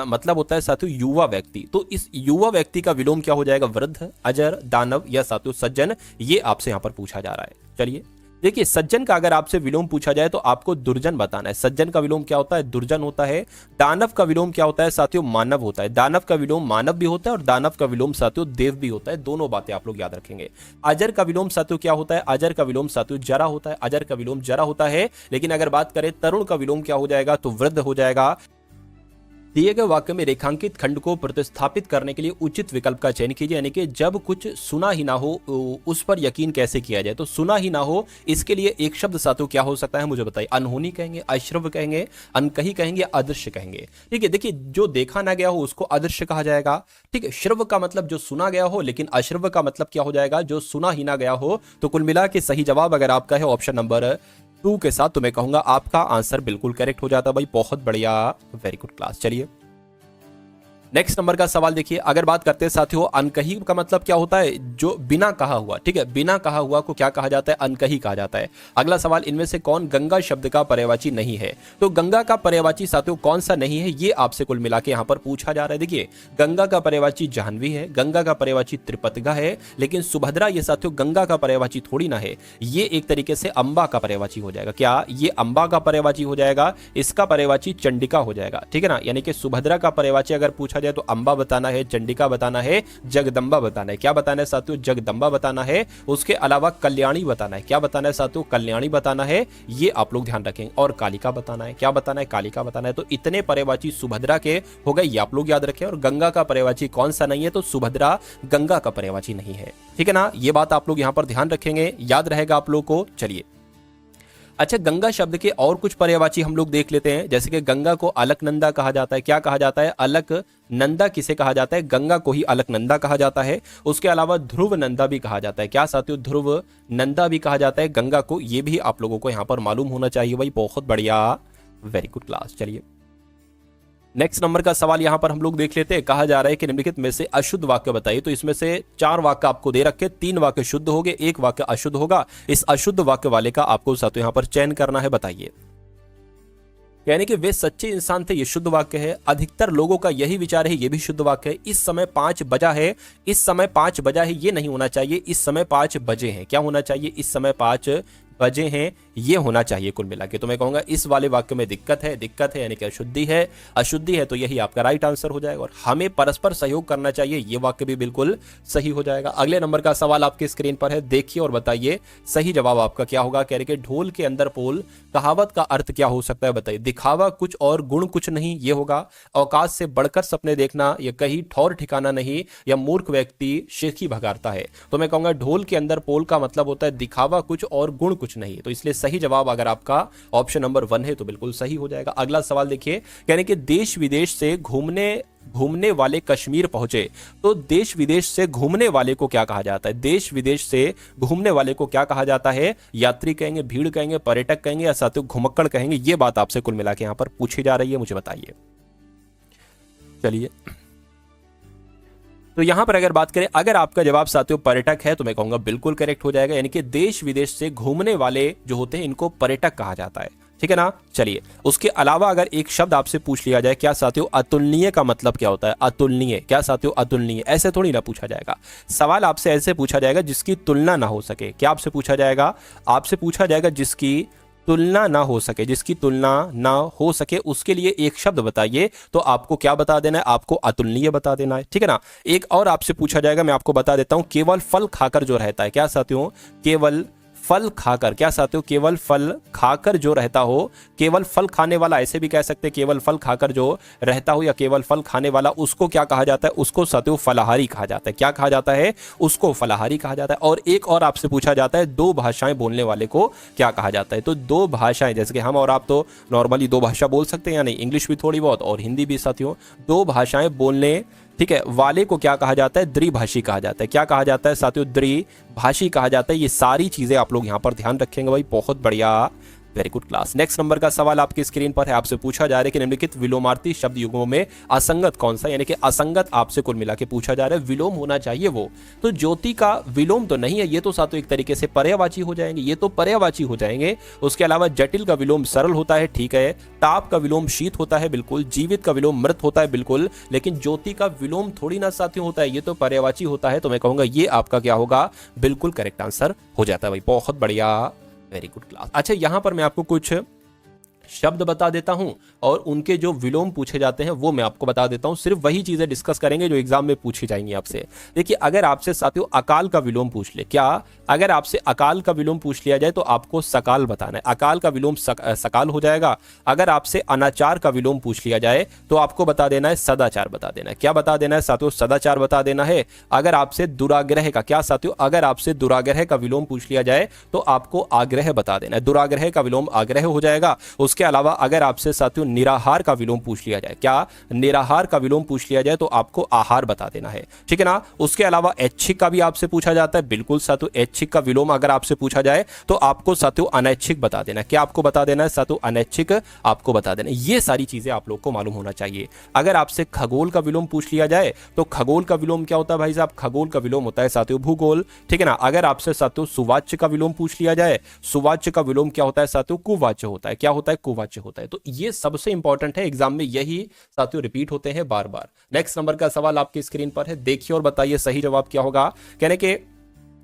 मतलब होता है साथियों युवा व्यक्ति। तो इस युवा व्यक्ति का विलोम क्या हो जाएगा, वृद्ध, अजर, दानव या साथियों सज्जन। ये आपसे यहां पर पूछा जा रहा है। चलिए देखिए, सज्जन का अगर आपसे विलोम पूछा जाए तो आपको दुर्जन बताना है। सज्जन का विलोम क्या होता है, दुर्जन होता है। दानव का विलोम क्या होता है साथियों, मानव होता है। दानव का विलोम मानव भी होता है और दानव का विलोम साथियों देव भी होता है। दोनों बातें आप लोग याद रखेंगे। अजर का विलोम साथियों क्या होता है, अजर का विलोम साथियों जरा होता है। अजर का विलोम जरा होता है। लेकिन अगर बात करें तरुण का विलोम क्या हो जाएगा, तो वृद्ध हो जाएगा। दिए गए वाक्य में रेखांकित खंड को प्रतिस्थापित करने के लिए उचित विकल्प का चयन कीजिए, यानी कि जब कुछ सुना ही ना हो उस पर यकीन कैसे किया जाए। तो सुना ही ना हो, इसके लिए एक शब्द साथियों क्या हो सकता है, मुझे बताइए। अनहोनी कहेंगे, अश्रव्य कहेंगे, अनकही कहेंगे, अदृश्य कहेंगे। ठीक है, देखिए जो देखा ना गया हो उसको अदृश्य कहा जाएगा। ठीक है, श्रव्य का मतलब जो सुना गया हो, लेकिन अश्रव्य का मतलब क्या हो जाएगा, जो सुना ही ना गया हो। तो कुल मिला के सही जवाब अगर आपका है ऑप्शन नंबर 2 के साथ, तो मैं कहूंगा आपका आंसर बिल्कुल करेक्ट हो जाता भाई। बहुत बढ़िया, वेरी गुड क्लास। चलिए नेक्स्ट नंबर का सवाल देखिए, अगर बात करते हैं साथियों अनकही का मतलब क्या होता है, जो बिना कहा हुआ। ठीक है, बिना कहा हुआ को क्या कहा जाता है, अनकही कहा जाता है। अगला सवाल, इनमें से कौन गंगा शब्द का पर्यायवाची नहीं है। तो गंगा का पर्यायवाची साथियों कौन सा नहीं है, ये आपसे कुल मिला के यहां पर पूछा जा रहा है। देखिए, गंगा का पर्यायवाची जाह्नवी है, गंगा का पर्यायवाची त्रिपतगा है, लेकिन सुभद्रा ये साथियों गंगा का पर्यायवाची थोड़ी ना है। ये एक तरीके से अंबा का पर्यायवाची हो जाएगा। क्या ये अंबा का पर्यायवाची हो जाएगा, इसका पर्यायवाची चंडिका हो जाएगा। ठीक है ना, यानी कि सुभद्रा का पर्यायवाची अगर पूछा जाए तो अंबा बताना है, चंडिका बताना है, जगदंबा बताना है। क्या बताना है साथियों, जगदंबा बताना है। उसके अलावा कल्याणी बताना है। क्या बताना है साथियों, कल्याणी बताना है। ये आप लोग ध्यान रखेंगे। और कालिका बताना है। क्या बताना है, कालिका बताना है। तो इतने पर्यायवाची सुभद्रा के हो गए, ये आप लोग याद रखें। और गंगा का पर्यायवाची कौन सा नहीं है, तो सुभद्रा गंगा का पर्यायवाची नहीं है। ठीक है ना, ये बात आप लोग यहां पर ध्यान रखेंगे, याद रहेगा आप लोग को। चलिए अच्छा, गंगा शब्द के और कुछ पर्यायवाची हम लोग देख लेते हैं। जैसे कि गंगा को अलकनंदा कहा जाता है। क्या कहा जाता है, अलकनंदा किसे कहा जाता है, गंगा को ही अलकनंदा कहा जाता है। उसके अलावा ध्रुव नंदा भी कहा जाता है। क्या साथियों, ध्रुव नंदा भी कहा जाता है गंगा को। ये भी आप लोगों को यहां पर मालूम होना चाहिए भाई। बहुत बढ़िया, वेरी गुड क्लास। चलिए नेक्स्ट नंबर का सवाल यहां पर हम लोग देख लेते हैं। कहा जा रहा है कि निम्नलिखित में से अशुद्ध वाक्य बताइए। तो इसमें से 4 वाक्य आपको दे रखे, 3 वाक्य शुद्ध होंगे, 1 वाक्य अशुद्ध होगा। इस अशुद्ध वाक्य वाले का आपको साथियों यहां पर चयन करना है, बताइए। यानी कि वे सच्चे इंसान थे, ये शुद्ध वाक्य है। अधिकतर लोगों का यही विचार है, ये भी शुद्ध वाक्य है। इस समय 5 बजा है, इस समय 5 बजा है, ये नहीं होना चाहिए। इस समय 5 बजे हैं, क्या होना चाहिए? इस समय 5 बजे हैं, ये होना चाहिए कुल मिला के। तो मैं कहूंगा इस वाले वाक्य में दिक्कत है, दिक्कत है यानी कि अशुद्धि है, अशुद्धि है, तो यही आपका राइट आंसर हो जाएगा। और हमें परस्पर सहयोग करना चाहिए, ये वाक्य भी बिल्कुल सही हो जाएगा। अगले नंबर का सवाल आपके स्क्रीन पर है, देखिए और बताइए सही जवाब आपका क्या होगा। कह रहे कि ढोल के अंदर पोल, कहावत का अर्थ क्या हो सकता है बताइए। दिखावा कुछ और गुण कुछ नहीं, ये होगा। अवकाश से बढ़कर सपने देखना, ये कहीं ठौर ठिकाना नहीं, या मूर्ख व्यक्ति शेखी भगाता है। तो मैं कहूंगा ढोल के अंदर पोल का मतलब होता है दिखावा कुछ और गुण कुछ नहीं। तो इसलिए सही जवाब अगर आपका ऑप्शन नंबर 1 है तो बिल्कुल सही हो जाएगा। अगला सवाल देखिए, यानी कि देश विदेश से घूमने वाले कश्मीर पहुंचे, तो देश विदेश से घूमने वाले को क्या कहा जाता है? देश विदेश से घूमने वाले को क्या कहा जाता है? यात्री कहेंगे, भीड़ कहेंगे, पर्यटक कहेंगे, या साथियों घुमक्कड़ कहेंगे? ये बात आपसे कुल मिला के यहां पर पूछी जा रही है, मुझे बताइए। चलिए, तो यहां पर अगर बात करें, अगर आपका जवाब साथियों पर्यटक है तो मैं कहूंगा बिल्कुल करेक्ट हो जाएगा। यानी कि देश विदेश से घूमने वाले जो होते हैं इनको पर्यटक कहा जाता है, ठीक है ना। चलिए, उसके अलावा अगर एक शब्द आपसे पूछ लिया जाए, क्या साथियों अतुलनीय का मतलब क्या होता है? अतुलनीय, क्या साथियों अतुलनीय? ऐसे थोड़ी ना पूछा जाएगा सवाल, आपसे ऐसे पूछा जाएगा जिसकी तुलना ना हो सके। क्या आपसे पूछा जाएगा? आपसे पूछा जाएगा जिसकी तुलना ना हो सके, जिसकी तुलना ना हो सके उसके लिए एक शब्द बताइए। तो आपको क्या बता देना है? आपको अतुलनीय बता देना है, ठीक है ना। एक और आपसे पूछा जाएगा, मैं आपको बता देता हूं, केवल फल खाकर जो रहता है, क्या साथियों? केवल फल खाकर, क्या साथियों? केवल फल खाकर जो रहता हो, केवल फल खाने वाला, ऐसे भी कह सकते हैं केवल फल खाकर जो रहता हो, या केवल फल खाने वाला, उसको क्या कहा जाता है? उसको साथियों फलाहारी कहा जाता है। क्या कहा जाता है? उसको फलाहारी कहा जाता है। और एक और आपसे पूछा जाता है, 2 भाषाएं बोलने वाले को क्या कहा जाता है? तो 2 भाषाएं, जैसे कि हम और आप तो नॉर्मली 2 भाषा बोल सकते हैं, या नहीं, इंग्लिश भी थोड़ी बहुत और हिंदी भी साथियों। 2 भाषाएं बोलने, ठीक है, वाले को क्या कहा जाता है? द्विभाषी कहा जाता है। क्या कहा जाता है साथियों? द्विभाषी कहा जाता है। ये सारी चीजें आप लोग यहां पर ध्यान रखेंगे भाई, बहुत बढ़िया, very good class. Next number का सवाल आपकी स्क्रीन पर है, आपसे पूछा जा रहा है कि निम्नलिखित विलोमार्थी शब्द युग्मों में असंगत कौन सा? यानी कि असंगत आपसे कुल मिला के पूछा जा रहा है, विलोम होना चाहिए वो। तो ज्योति का विलोम तो नहीं है, ये तो साथियों एक तरीके से पर्यायवाची हो जाएंगे, ये तो पर्यायवाची हो जाएंगे। उसके अलावा जटिल का विलोम सरल होता है, ठीक है। ताप का विलोम शीत होता है, बिल्कुल। जीवित का विलोम मृत होता है, बिल्कुल। लेकिन ज्योति का विलोम थोड़ी ना साथियों होता है, ये तो पर्यायवाची होता है। तो मैं कहूंगा ये आपका क्या होगा? बिल्कुल करेक्ट आंसर हो जाता है भाई, बहुत बढ़िया, वेरी गुड क्लास। अच्छा, यहां पर मैं आपको कुछ शब्द बता देता हूं और उनके जो विलोम पूछे जाते हैं वो मैं आपको बता देता हूं। सिर्फ वही चीजें डिस्कस करेंगे जो एग्जाम में पूछी जाएंगी आपसे। देखिए, अगर आपसे साथियों अकाल का विलोम पूछ ले, क्या अगर आपसे अकाल का विलोम पूछ लिया जाए तो आपको सकाल बताना है, अकाल का विलोम सकाल हो जाएगा। अगर आपसे अनाचार का विलोम पूछ लिया जाए तो आपको बता देना है सदाचार बता देना है। क्या बता देना है साथियों? सदाचार बता देना है। अगर आपसे दुराग्रह का, क्या साथियों? अगर आपसे दुराग्रह का विलोम पूछ लिया जाए तो आपको आग्रह बता देना है, दुराग्रह का विलोम आग्रह हो जाएगा। उसके अलावा अगर आपसे साथियों निराहार का विलोम पूछ लिया जाए, क्या निराहार का विलोम पूछ लिया जाए तो आपको आहार बता देना है, ठीक है ना। उसके अलावा ऐच्छिक का भी आपसे पूछा जाता है, बिल्कुल साथियों, ऐच्छिक का विलोम अगर आपसे पूछा जाए तो आपको साथियों अनैच्छिक बता देना है। क्या आपको बता देना है साथियों? अनैच्छिक आपको बता देना है। ये सारी चीजें आप लोग को मालूम होना चाहिए। अगर आपसे खगोल का विलोम पूछ लिया जाए तो खगोल का विलोम क्या होता है भाई साहब? खगोल का विलोम होता है साथियों भूगोल, ठीक है ना। अगर आपसे साथियों सुवाच्य का विलोम पूछ लिया जाए, सुवाच्य का विलोम क्या होता है साथियों? कुवाच्य होता है। क्या होता है? कुवाच्य होता है। तो ये सबसे इंपॉर्टेंट है, एग्जाम में यही साथियों रिपीट होते हैं बार बार। नेक्स्ट नंबर का सवाल आपकी स्क्रीन पर है, देखिए और बताइए सही जवाब क्या होगा। कहने के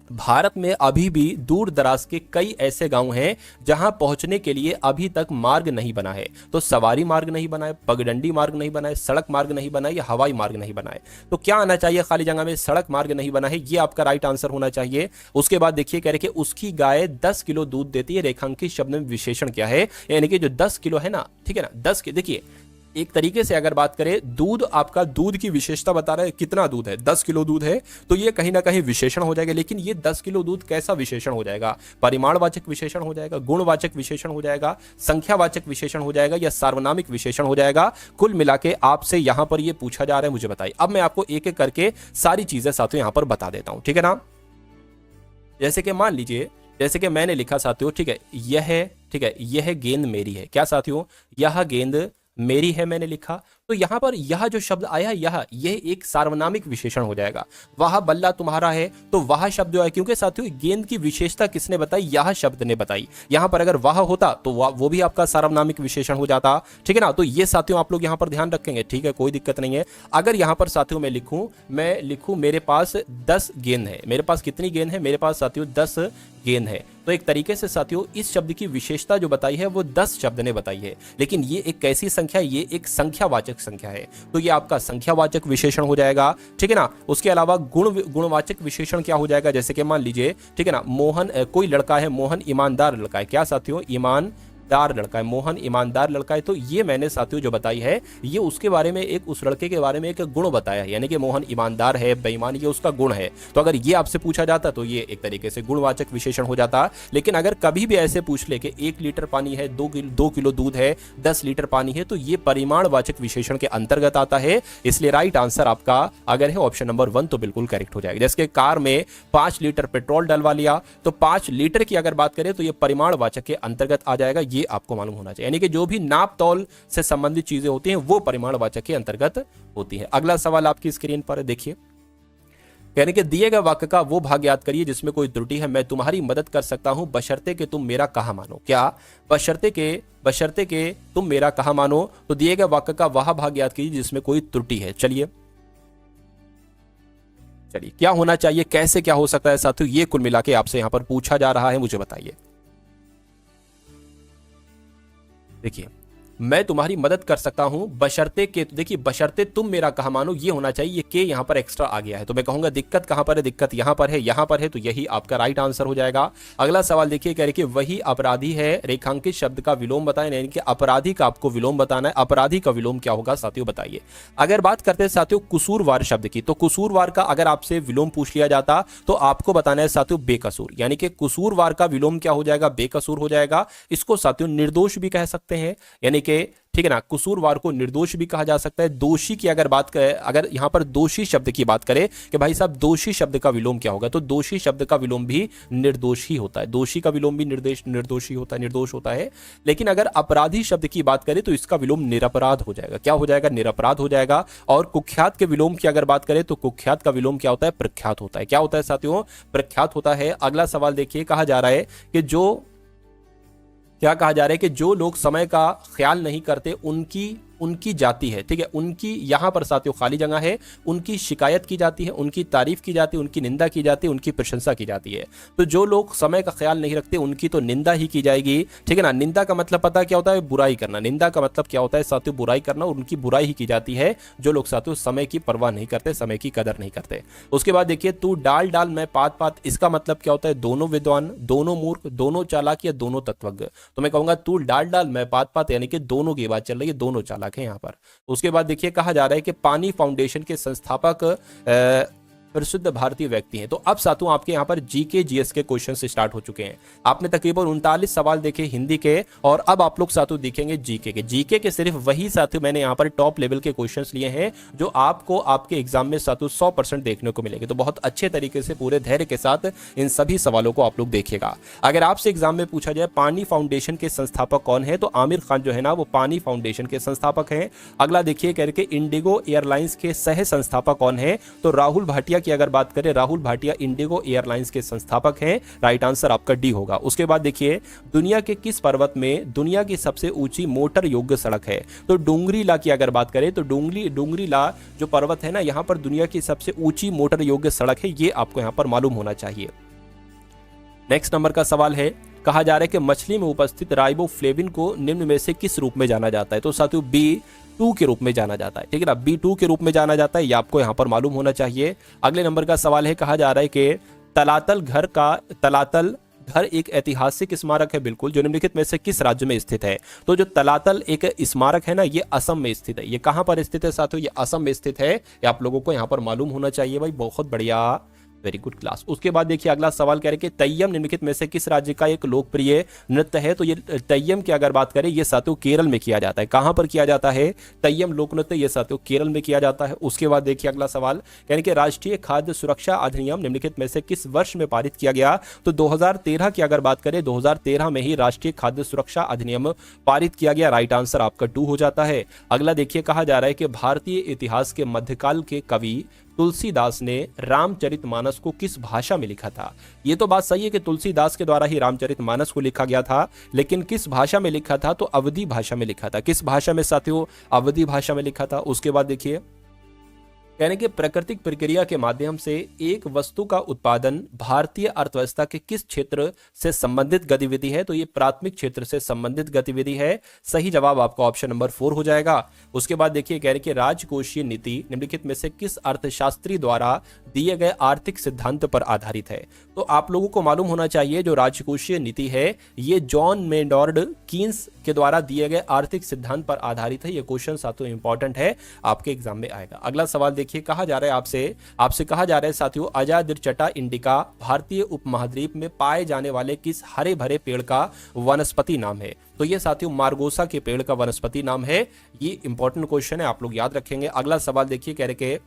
भारत में अभी भी दूर दराज के कई ऐसे गांव हैं जहां पहुंचने के लिए अभी तक मार्ग नहीं बना है। तो सवारी मार्ग नहीं बना है, पगडंडी मार्ग नहीं बना है, सड़क मार्ग नहीं बना है, या हवाई मार्ग नहीं बना है। तो क्या आना चाहिए खाली जगह में? सड़क मार्ग नहीं बना है, ये आपका राइट आंसर होना चाहिए। उसके बाद देखिए, कह रहे कि उसकी गाय 10 किलो दूध देती है, रेखांकित शब्द में विशेषण क्या है? यानी कि जो 10 किलो है ना, ठीक है ना, 10 के, देखिए एक तरीके से अगर बात करें, दूध आपका, दूध की विशेषता बता रहा है कितना दूध है, 10 किलो दूध है, तो ये कहीं ना कहीं विशेषण हो जाएगा। लेकिन ये 10 किलो दूध कैसा विशेषण हो जाएगा? परिमाणवाचक विशेषण हो जाएगा, गुणवाचक विशेषण हो जाएगा, संख्यावाचक विशेषण हो जाएगा, या सार्वनामिक विशेषण हो जाएगा? कुल मिला के आपसे यहां पर ये पूछा जा रहा है, मुझे बताइए। अब मैं आपको एक एक करके सारी चीजें साथियों यहां पर बता देता हूं, ठीक है ना। जैसे कि मान लीजिए, जैसे कि मैंने लिखा साथियों, ठीक है, यह, ठीक है, यह गेंद मेरी है। क्या साथियों? यह गेंद मेरी है, मैंने लिखा। तो यहां पर यह जो शब्द आया यह एक सार्वनामिक विशेषण हो जाएगा। वह बल्ला तुम्हारा है, तो वह शब्द जो है, क्योंकि साथियों गेंद की विशेषता किसने बताई, यह शब्द ने बताई। यहां पर अगर वह होता तो वो भी आपका सार्वनामिक विशेषण हो जाता, ठीक है ना। तो ये साथियों आप लोग यहां पर ध्यान रखेंगे, ठीक है, कोई दिक्कत नहीं है। अगर यहां पर साथियों मैं लिखूं मेरे पास 10 गेंद है, मेरे पास कितनी गेंद है, मेरे पास साथियों 10 गेंद है, तो एक तरीके से साथियों इस शब्द की विशेषता जो बताई है वो 10 शब्द ने बताई है। लेकिन ये एक कैसी संख्या, ये एक संख्यावाचक संख्या है, तो ये आपका संख्यावाचक विशेषण हो जाएगा, ठीक है ना। उसके अलावा गुणवाचक विशेषण क्या हो जाएगा, जैसे कि मान लीजिए, ठीक है ना, मोहन कोई लड़का है, मोहन ईमानदार लड़का है। क्या साथियों, ईमानदार लड़का है, मोहन ईमानदार लड़का है। तो ये मैंने साथियों जो बताई है, ये उसके बारे में उस लड़के के बारे में एक गुण बताया है, यानी कि मोहन ईमानदार है, बेईमान, ये उसका गुण है। तो अगर ये आपसे पूछा जाता तो ये एक तरीके से गुणवाचक विशेषण हो जाता। लेकिन अगर कभी भी ऐसे पूछ ले कि 1 लीटर पानी है, 2 किलो दूध है, 10 लीटर पानी है, तो ये परिमाणवाचक विशेषण के अंतर्गत आता है। इसलिए राइट आंसर आपका अगर है ऑप्शन नंबर 1 तो बिल्कुल करेक्ट हो जाएगा। जैसे कार में 5 लीटर पेट्रोल डलवा लिया, तो 5 लीटर की अगर बात करें तो ये परिमाणवाचक के अंतर्गत आ जाएगा, ये आपको मालूम होना चाहिए। यानी कि जो भी नाप तौल से संबंधित चीजें होती हैं वो परिमाणवाचक के अंतर्गत होती है। अगला सवाल आपकी स्क्रीन पर देखिए, कहने के दिए गए वाक्य का वो भाग याद करिए जिसमें कोई त्रुटि है। मैं तुम्हारी मदद कर सकता हूं बशर्ते कि तुम मेरा कहा मानो। क्या, बशर्ते के तुम मेरा कहा मानो। तो दिए गए वाक्य का वह भाग याद कीजिए जिसमें कोई त्रुटि है। चलिए क्या होना चाहिए, कैसे क्या हो सकता है साथियों, ये कुल मिला के आपसे यहां पर पूछा जा रहा है, मुझे बताइए। देखिए, मैं तुम्हारी मदद कर सकता हूं बशर्ते के, तो देखिए बशर्ते तुम मेरा कहा मानो, ये होना चाहिए, ये के यहां पर एक्स्ट्रा आ गया है, तो मैं कहूंगा दिक्कत कहां पर है, दिक्कत यहां पर है, तो यही आपका राइट आंसर हो जाएगा। अगला सवाल देखिए, कह रहे कि वही अपराधी है, रेखांकित शब्द का विलोम बताएं, यानी कि अपराधी का आपको विलोम बताना है। अपराधी का विलोम क्या होगा साथियों, बताइए। अगर बात करते हैं साथियों कसूरवार शब्द की, तो कसूरवार का अगर आपसे विलोम पूछ लिया जाता तो आपको बताना है साथियों बेकसूर, यानी कि कसूरवार का विलोम क्या हो जाएगा, बेकसूर हो जाएगा। इसको साथियों निर्दोष भी कह सकते हैं, यानी ठीक है ना, कसूरवार को निर्दोष भी कहा जा सकता है। दोषी की अगर बात करें, अगर यहां पर दोषी शब्द की बात करें कि भाई साहब दोषी शब्द का विलोम क्या होगा, तो दोषी शब्द का विलोम भी निर्दोष ही होता है। दोषी का विलोम भी निर्दोष होता है। लेकिन अगर अपराधी शब्द की बात करें तो इसका विलोम निरपराध हो जाएगा। क्या हो जाएगा, निरपराध हो जाएगा। और कुख्यात के विलोम की अगर बात करें तो कुख्यात का विलोम क्या होता है, प्रख्यात होता है। क्या होता है साथियों, प्रख्यात होता है। अगला सवाल देखिए, कहा जा रहा है कि जो लोग समय का ख्याल नहीं करते उनकी जाती है, ठीक है, उनकी, यहां पर साथियों खाली जगह है, उनकी शिकायत की जाती है, उनकी तारीफ की जाती है, उनकी निंदा की जाती है, उनकी प्रशंसा की जाती है। तो जो लोग समय का ख्याल नहीं रखते उनकी तो निंदा ही की जाएगी, ठीक है ना। निंदा का मतलब पता क्या होता है, बुराई करना। निंदा का मतलब क्या होता है साथियों, बुराई करना, और उनकी बुराई ही की जाती है जो लोग साथियों समय की परवाह नहीं करते, समय की कदर नहीं करते। उसके बाद देखिए, तू डाल डाल मैं पात पात, इसका मतलब क्या होता है, दोनों विद्वान, दोनों मूर्ख, दोनों चालाक या दोनों तत्वज्ञ। तो मैं कहूंगा तू डाल डाल मैं पात पात, यानी कि दोनों की बात चल रही है, दोनों चालाक है यहां पर। उसके बाद देखिए, कहा जा रहा है कि पानी फाउंडेशन के संस्थापक प्रसिद्ध भारतीय व्यक्ति हैं। तो अब साथियों आपके यहाँ पर जीके जीएस के क्वेश्चन से स्टार्ट हो चुके हैं। आपने तकरीबन 39 सवाल देखे हिंदी के, और अब आप लोग साथियों देखेंगे जीके के। जीके के सिर्फ वही साथियों मैंने यहाँ पर टॉप लेवल के क्वेश्चंस लिए हैं जो आपको आपके एग्जाम में साथियों 100% देखने को मिलेंगे। तो बहुत अच्छे तरीके से पूरे धैर्य के साथ इन सभी सवालों को आप लोग देखिएगा। अगर आपसे एग्जाम में पूछा जाए पानी फाउंडेशन के संस्थापक कौन है, तो आमिर खान जो है ना वो पानी फाउंडेशन के संस्थापक हैं। अगला देखिए, कह रहे इंडिगो एयरलाइंस के सह संस्थापक कौन है, तो राहुल भाटिया की अगर बात करें, राहुल भाटिया इंडिगो एयरलाइंस के संस्थापक हैं। राइट आंसर आपका डी होगा। उसके बाद देखिए, दुनिया के किस पर्वत में दुनिया की सबसे ऊंची मोटर योग्य सड़क है, तो डोंगरीला की अगर बात करें तो डोंगरीला जो पर्वत है ना, यहां पर दुनिया की सबसे ऊंची मोटर योग्य सड़क है, ये आपको यहां पर मालूम होना चाहिए। नेक्स्ट नंबर का सवाल है, कहा जा रहा है कि मछली में उपस्थित राइबोफ्लेविन को निम्न में से किस रूप में जाना जाता है, तो साथियों B2 के रूप में जाना जाता है, ठीक है ना, B2 के रूप में जाना जाता है, ये आपको यहां पर मालूम होना चाहिए। अगले नंबर का सवाल है, कहा जा रहा है कि तलातल घर एक ऐतिहासिक स्मारक है, बिल्कुल, जो निम्नलिखित में से किस राज्य में स्थित है, तो जो तलातल एक स्मारक है ना, ये असम में स्थित है। ये कहां पर स्थित है साथियों, ये असम में स्थित है, ये आप लोगों को यहां पर मालूम होना चाहिए भाई। बहुत बढ़िया, वेरी गुड क्लास। उसके बाद देखिए अगला सवाल कह रहे कि तय्यम निम्नलिखित में से किस राज्य का एक लोकप्रिय नृत्य है। तो ये तय्यम की अगर बात करें ये साथियों केरल में किया जाता है। कहां पर किया जाता है तय्यम लोक नृत्य, ये साथियों केरल में किया जाता है। उसके बाद देखिए अगला सवाल कह रहे कि राष्ट्रीय खाद्य सुरक्षा अधिनियम निम्नलिखित में से किस वर्ष में पारित किया गया। तो 2013 की अगर बात करें 2013 में ही राष्ट्रीय खाद्य सुरक्षा अधिनियम पारित किया गया। राइट आंसर आपका 2 हो जाता है। अगला देखिए कहा जा रहा है कि भारतीय इतिहास के मध्यकाल के कवि तुलसीदास ने रामचरितमानस को किस भाषा में लिखा था। ये तो बात सही है कि तुलसीदास के द्वारा ही रामचरितमानस को लिखा गया था, लेकिन किस भाषा में लिखा था। तो अवधी भाषा में लिखा था। किस भाषा में साथियों, अवधी भाषा में लिखा था। उसके बाद देखिए यानी कि प्राकृतिक प्रक्रिया के माध्यम से एक वस्तु का उत्पादन भारतीय अर्थव्यवस्था के किस क्षेत्र से संबंधित गतिविधि है। तो ये प्राथमिक क्षेत्र से संबंधित गतिविधि है। सही जवाब आपका ऑप्शन नंबर 4 हो जाएगा। उसके बाद देखिए कह रहे कि राजकोषीय नीति निम्नलिखित में से किस अर्थशास्त्री द्वारा दिए गए आर्थिक सिद्धांत पर आधारित है। तो आप लोगों को मालूम होना चाहिए जो राजकोषीय नीति है ये जॉन मेनॉर्ड कीन्स के द्वारा दिए गए आर्थिक सिद्धांत पर आधारित है। ये क्वेश्चन साथियों इंपॉर्टेंट है, आपके एग्जाम में आएगा। अगला सवाल देखिए कहा जा रहा है आपसे कहा जा रहा है साथियों अजादिरचटा इंडिका भारतीय उपमहाद्वीप में पाए जाने वाले किस हरे भरे पेड़ का वनस्पति नाम है। तो ये साथियों मार्गोसा के पेड़ का वनस्पति नाम है। ये इंपॉर्टेंट क्वेश्चन है, आप लोग याद रखेंगे। अगला सवाल देखिए कह रहे के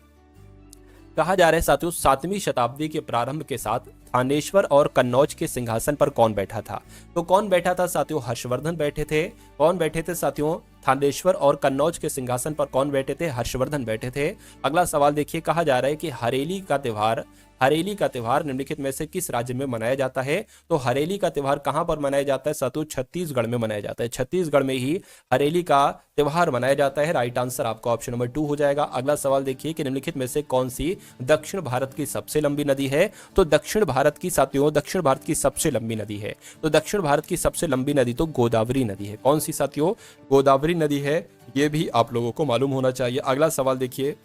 कहा जा रहा है साथियों 7वीं शताब्दी के प्रारंभ के साथ थानेश्वर और कन्नौज के सिंहासन पर कौन बैठा था। तो कौन बैठा था साथियों, हर्षवर्धन बैठे थे। कौन बैठे थे साथियों, थानेश्वर और कन्नौज के सिंहासन पर कौन बैठे थे, हर्षवर्धन बैठे थे। अगला सवाल देखिए कहा जा रहा है कि हरेली का त्योहार निम्नलिखित में से किस राज्य में मनाया जाता है। तो हरेली का त्योहार कहां पर मनाया जाता है साथियों, छत्तीसगढ़ में मनाया जाता है। छत्तीसगढ़ में ही हरेली का त्योहार मनाया जाता है। राइट आंसर आपका ऑप्शन नंबर 2 हो जाएगा। अगला सवाल देखिए कि निम्नलिखित में से कौन सी दक्षिण भारत की सबसे लंबी नदी है। तो दक्षिण भारत की सबसे लंबी नदी है। तो दक्षिण भारत की सबसे लंबी नदी तो गोदावरी नदी है। कौन सी साथियों, गोदावरी नदी है। ये भी आप लोगों को मालूम होना चाहिए। अगला सवाल देखिए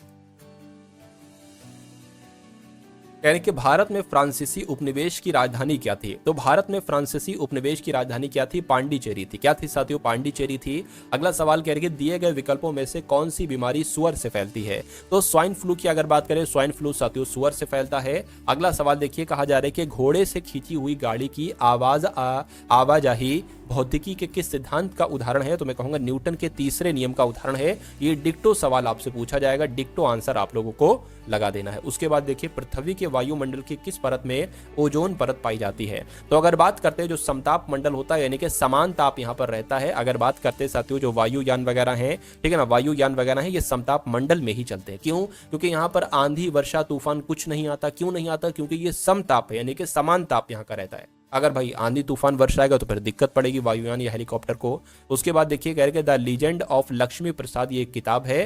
यानी कि भारत में फ्रांसीसी उपनिवेश की राजधानी क्या थी। तो भारत में फ्रांसीसी उपनिवेश की राजधानी क्या थी, पांडिचेरी थी। क्या थी साथियों, पांडिचेरी थी। अगला सवाल कह रहे कि दिए गए विकल्पों में से कौन सी बीमारी सुअर से फैलती है। तो स्वाइन फ्लू की अगर बात करें स्वाइन फ्लू साथियों सुअर से फैलता है। अगला सवाल देखिए कहा जा रहा है कि घोड़े से खींची हुई गाड़ी की आवाजाही भौतिकी के किस सिद्धांत का उदाहरण है। तो मैं कहूंगा न्यूटन के तीसरे नियम का उदाहरण है। ये डिक्टो सवाल आपसे पूछा जाएगा, डिक्टो आंसर आप लोगों को लगा देना है। उसके बाद देखिए पृथ्वी के वायुमंडल की किस परत में ओजोन परत पाई जाती है। तो अगर बात करते हैं जो समताप मंडल होता है यानी कि समान ताप यहाँ पर रहता है। अगर बात करते हैं साथियों जो वायुयान वगैरह हैं, ठीक है ना, वायुयान वगैरह हैं, ये समताप मंडल में ही चलते हैं। क्यों, क्योंकि यहाँ पर आंधी वर्षा तूफान कुछ नहीं आता। क्यों नहीं आता, क्योंकि ये समताप है यानी कि समान ताप यहाँ का रहता है। अगर भाई आंधी तूफान वर्षा आएगा तो फिर दिक्कत पड़ेगी वायुयान या हेलीकॉप्टर को। उसके बाद देखिए कह रहे कि द लीजेंड ऑफ लक्ष्मी प्रसाद ये एक किताब है,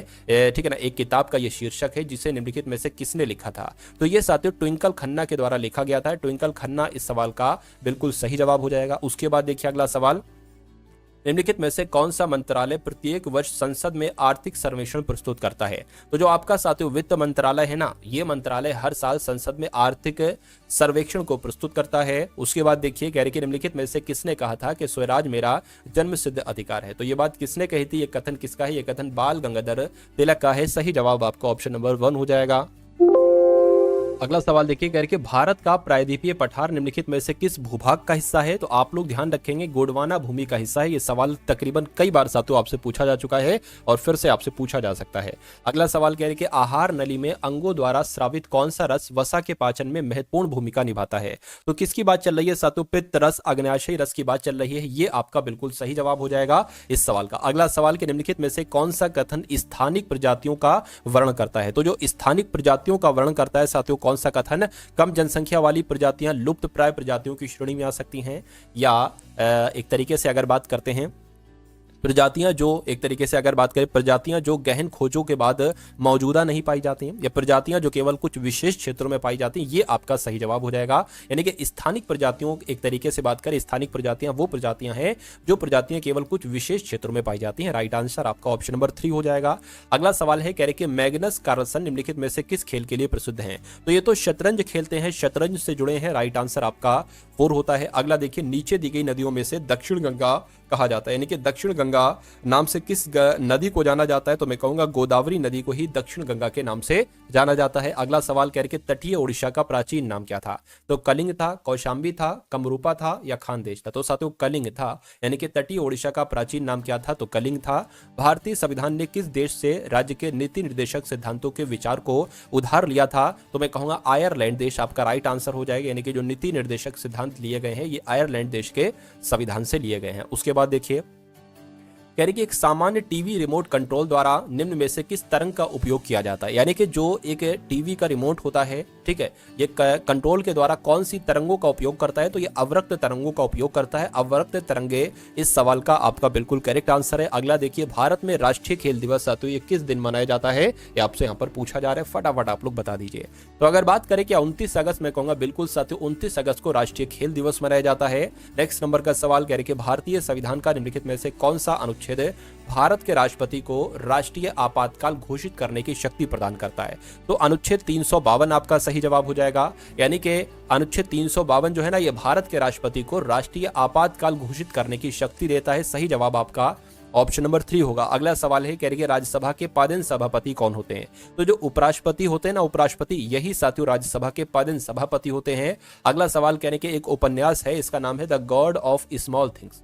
ठीक है ना, एक किताब का ये शीर्षक है जिसे निम्नलिखित में से किसने लिखा था। तो ये साथियों ट्विंकल खन्ना के द्वारा लिखा गया था। ट्विंकल खन्ना इस सवाल का बिल्कुल सही जवाब हो जाएगा। उसके बाद देखिए अगला सवाल निम्नलिखित में से कौन सा मंत्रालय प्रत्येक वर्ष संसद में आर्थिक सर्वेक्षण प्रस्तुत करता है। तो जो आपका साथियों वित्त मंत्रालय है ना, ये मंत्रालय हर साल संसद में आर्थिक सर्वेक्षण को प्रस्तुत करता है। उसके बाद देखिए कह रहे कि निम्नलिखित में से किसने कहा था कि स्वराज मेरा जन्म सिद्ध अधिकार है। तो ये बात किसने कही थी, ये कथन किसका है, ये कथन बाल गंगाधर तिलक का है। सही जवाब आपका ऑप्शन नंबर 1 हो जाएगा। अगला सवाल देखिए कह रहे कि भारत का प्रायद्वीपीय पठार निम्नलिखित में से किस भूभाग का हिस्सा है। तो आप लोग ध्यान रखेंगे गोंडवाना भूमि का हिस्सा है। ये सवाल तकरीबन कई बार साथियों आपसे पूछा जा चुका है और फिर से आपसे पूछा जा सकता है। अगला सवाल कह रहे कि आहार नली में अंगों द्वारा स्रावित कौन सा रस वसा के पाचन में महत्वपूर्ण भूमिका निभाता है। तो किसकी बात चल रही है साथियों, पित्त रस अग्न्याशयी रस की बात चल रही है। ये आपका बिल्कुल सही जवाब हो जाएगा इस सवाल का। अगला सवाल के निम्नलिखित में से कौन सा कथन स्थानिक प्रजातियों का वर्णन करता है। तो जो स्थानिक प्रजातियों का वर्णन करता है साथियों कौन सा कथन, कम जनसंख्या वाली प्रजातियां लुप्त प्राय प्रजातियों की श्रेणी में आ सकती हैं, या एक तरीके से अगर बात करते हैं प्रजातियां जो एक तरीके से अगर बात करें प्रजातियां जो गहन खोजों के बाद मौजूदा नहीं पाई जाती हैं, या प्रजातियां जो केवल कुछ विशेष क्षेत्रों में पाई जाती हैं, ये आपका सही जवाब हो जाएगा। यानी कि स्थानिक प्रजातियों एक तरीके से बात करें स्थानिक प्रजातियां वो प्रजातियां हैं जो प्रजातियां केवल कुछ विशेष क्षेत्रों में पाई जाती हैं। राइट आंसर आपका ऑप्शन नंबर 3 हो जाएगा। अगला सवाल है कह रहे कि मैग्नस कार्लसन निम्नलिखित में से किस खेल के लिए प्रसिद्ध हैं। तो ये तो शतरंज खेलते हैं, शतरंज से जुड़े हैं। राइट आंसर आपका 4 होता है। अगला देखिए नीचे दी गई नदियों में से दक्षिण गंगा कहा जाता है, यानी कि दक्षिण गंगा गंगा नाम से किस नदी को जाना जाता है? तो मैं कहूंगा गोदावरी नदी को ही दक्षिण गंगा के नाम से जाना जाता है। अगला सवाल कह रहे कि तटीय ओडिशा का प्राचीन नाम क्या था? तो कलिंग था, कौशांबी था, कमरूपा था या खानदेश था? तो साथियों कलिंग था, यानी कि तटीय ओडिशा का प्राचीन नाम क्या था? तो कलिंग था। भारतीय संविधान ने किस देश से राज्य के नीति निर्देशक सिद्धांतों के विचार को उधार लिया था? तो मैं कहूंगा आयरलैंड देश आपका राइट आंसर हो जाएगा, यानी कि जो नीति निर्देशक सिद्धांत लिए गए हैं ये आयरलैंड देश के संविधान से लिए गए हैं। उसके बाद देखिए कह रही कि एक सामान्य टीवी रिमोट कंट्रोल द्वारा निम्न में से किस तरंग का उपयोग किया जाता है? यानी कि जो एक टीवी का रिमोट होता है, ठीक है, ये कंट्रोल के द्वारा कौन सी तरंगों का उपयोग करता है? तो ये अवरक्त तरंगों का उपयोग करता है। अवरक्त तरंगे इस सवाल का आपका बिल्कुल करेक्ट आंसर है। अगला देखिए भारत में राष्ट्रीय खेल दिवस तो ये किस दिन मनाया जाता है? ये आपसे यहाँ पर पूछा जा रहा है, फटाफट आप लोग बता दीजिए। तो अगर बात करें कि 29 अगस्त में कहूंगा बिल्कुल साथियों 29 अगस्त को राष्ट्रीय खेल दिवस मनाया जाता है। नेक्स्ट नंबर का सवाल कह रहे कि भारतीय संविधान का निम्नलिखित में से कौन सा अनुच्छेद भारत के राष्ट्रपति को राष्ट्रीय आपातकाल घोषित करने की शक्ति प्रदान करता है? तो अनुच्छेद 352 आपका सही जवाब हो जाएगा, यानी कि अनुच्छेद 352 जो है ना ये भारत के राष्ट्रपति को राष्ट्रीय आपातकाल घोषित करने की शक्ति देता है। सही जवाब आपका ऑप्शन नंबर 3 होगा। अगला सवाल है कह रही है राज्यसभा के पदेन सभापति कौन होते हैं? तो जो उपराष्ट्रपति होते हैं ना, उपराष्ट्रपति यही साथियों राज्यसभा के पदेन सभापति होते हैं। अगला सवाल कहने के एक उपन्यास है, इसका नाम है the God of small things.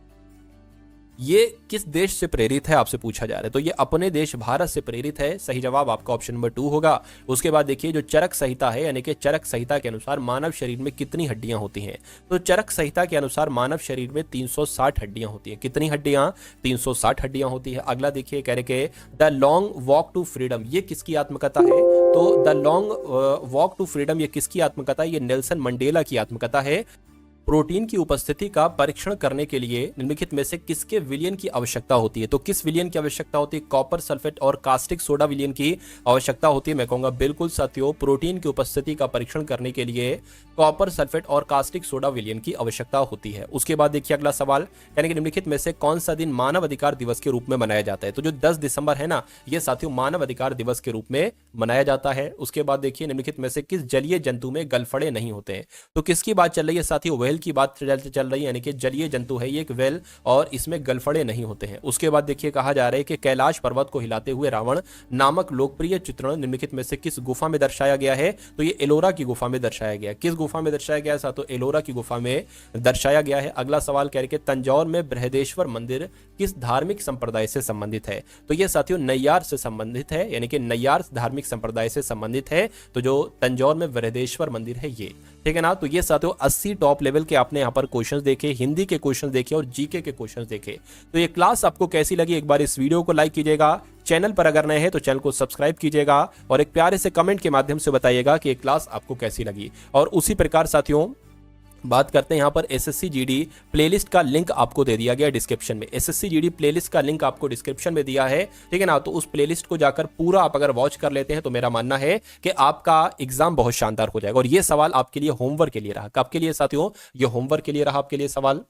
ये किस देश से प्रेरित है आपसे पूछा जा रहा है? तो ये अपने देश भारत से प्रेरित है। सही जवाब आपका ऑप्शन नंबर 2 होगा। उसके बाद देखिए जो चरक संहिता है, यानी कि चरक संहिता के अनुसार मानव शरीर में कितनी हड्डियां होती हैं? तो चरक संहिता के अनुसार मानव शरीर में 360 हड्डियां होती हैं। कितनी हड्डियां? 360 हड्डियां होती है। अगला देखिए कह रहे के the long walk to freedom ये किसकी आत्मकथा है? तो the long walk to freedom ये किसकी आत्मकथा है? ये नेल्सन मंडेला की आत्मकथा है। प्रोटीन की उपस्थिति का परीक्षण करने के लिए निम्नलिखित में से किसके विलयन की आवश्यकता होती है? तो किस विलयन की आवश्यकता होती है? कॉपर सल्फेट और कास्टिक सोडा विलयन की आवश्यकता होती है। मैं कहूंगा बिल्कुल साथियों प्रोटीन की उपस्थिति का परीक्षण करने के लिए कॉपर सल्फेट और कास्टिक सोडा विलयन की आवश्यकता होती है। उसके बाद देखिए अगला सवाल, यानी कि निम्नलिखित में से कौन सा दिन मानव अधिकार दिवस के रूप में मनाया जाता है? तो जो 10 दिसंबर है ना, ये साथियों मानव अधिकार दिवस के रूप में मनाया जाता है। उसके बाद देखिए निम्नलिखित में से किस जलीय जंतु में गलफड़े नहीं होते हैं? तो किसकी बात चल रही है साथियों? व्हेल की बात चल रही है, यानी कि जलीय जंतु है ये एक व्हेल और इसमें गलफड़े नहीं होते हैं। उसके बाद देखिए कहा जा रहा है कि कैलाश पर्वत को हिलाते हुए रावण नामक लोकप्रिय चित्रण निम्नलिखित में से किस गुफा में दर्शाया गया है? तो ये एलोरा की गुफा में दर्शाया गया है। किस गुफा में दर्शाया गया है? तो एलोरा की गुफा में दर्शाया गया है। अगला सवाल कह रहे कि तंजौर में बृहदेश्वर मंदिर किस धार्मिक संप्रदाय से संबंधित है? तो ये साथियों नैयार से संबंधित है, यानी कि नैयार धार्मिक संप्रदाय से संबंधित है। तो जो तंजौर में बृहदेश्वर मंदिर है ये, ठीक है ना। तो ये साथियों 80 टॉप लेवल के आपने यहाँ पर क्वेश्चंस देखे, हिंदी के क्वेश्चंस देखे और जीके के क्वेश्चंस देखे। तो ये क्लास आपको कैसी लगी? एक बार इस वीडियो को लाइक कीजिएगा, चैनल पर अगर नए हैं तो चैनल को सब्सक्राइब कीजिएगा और एक प्यारे से कमेंट के माध्यम से बताइएगा कि ये क्लास आपको कैसी लगी। और उसी प्रकार साथियों बात करते हैं यहाँ पर एसएससी जीडी प्लेलिस्ट का लिंक आपको दे दिया गया डिस्क्रिप्शन में। एसएससी जीडी प्लेलिस्ट का लिंक आपको डिस्क्रिप्शन में दिया है, ठीक है ना। तो उस प्लेलिस्ट को जाकर पूरा आप अगर वॉच कर लेते हैं तो मेरा मानना है कि आपका एग्जाम बहुत शानदार हो जाएगा। और ये सवाल आपके लिए होमवर्क के लिए रहा। कब के लिए साथियों? ये होमवर्क के लिए रहा आपके लिए सवाल।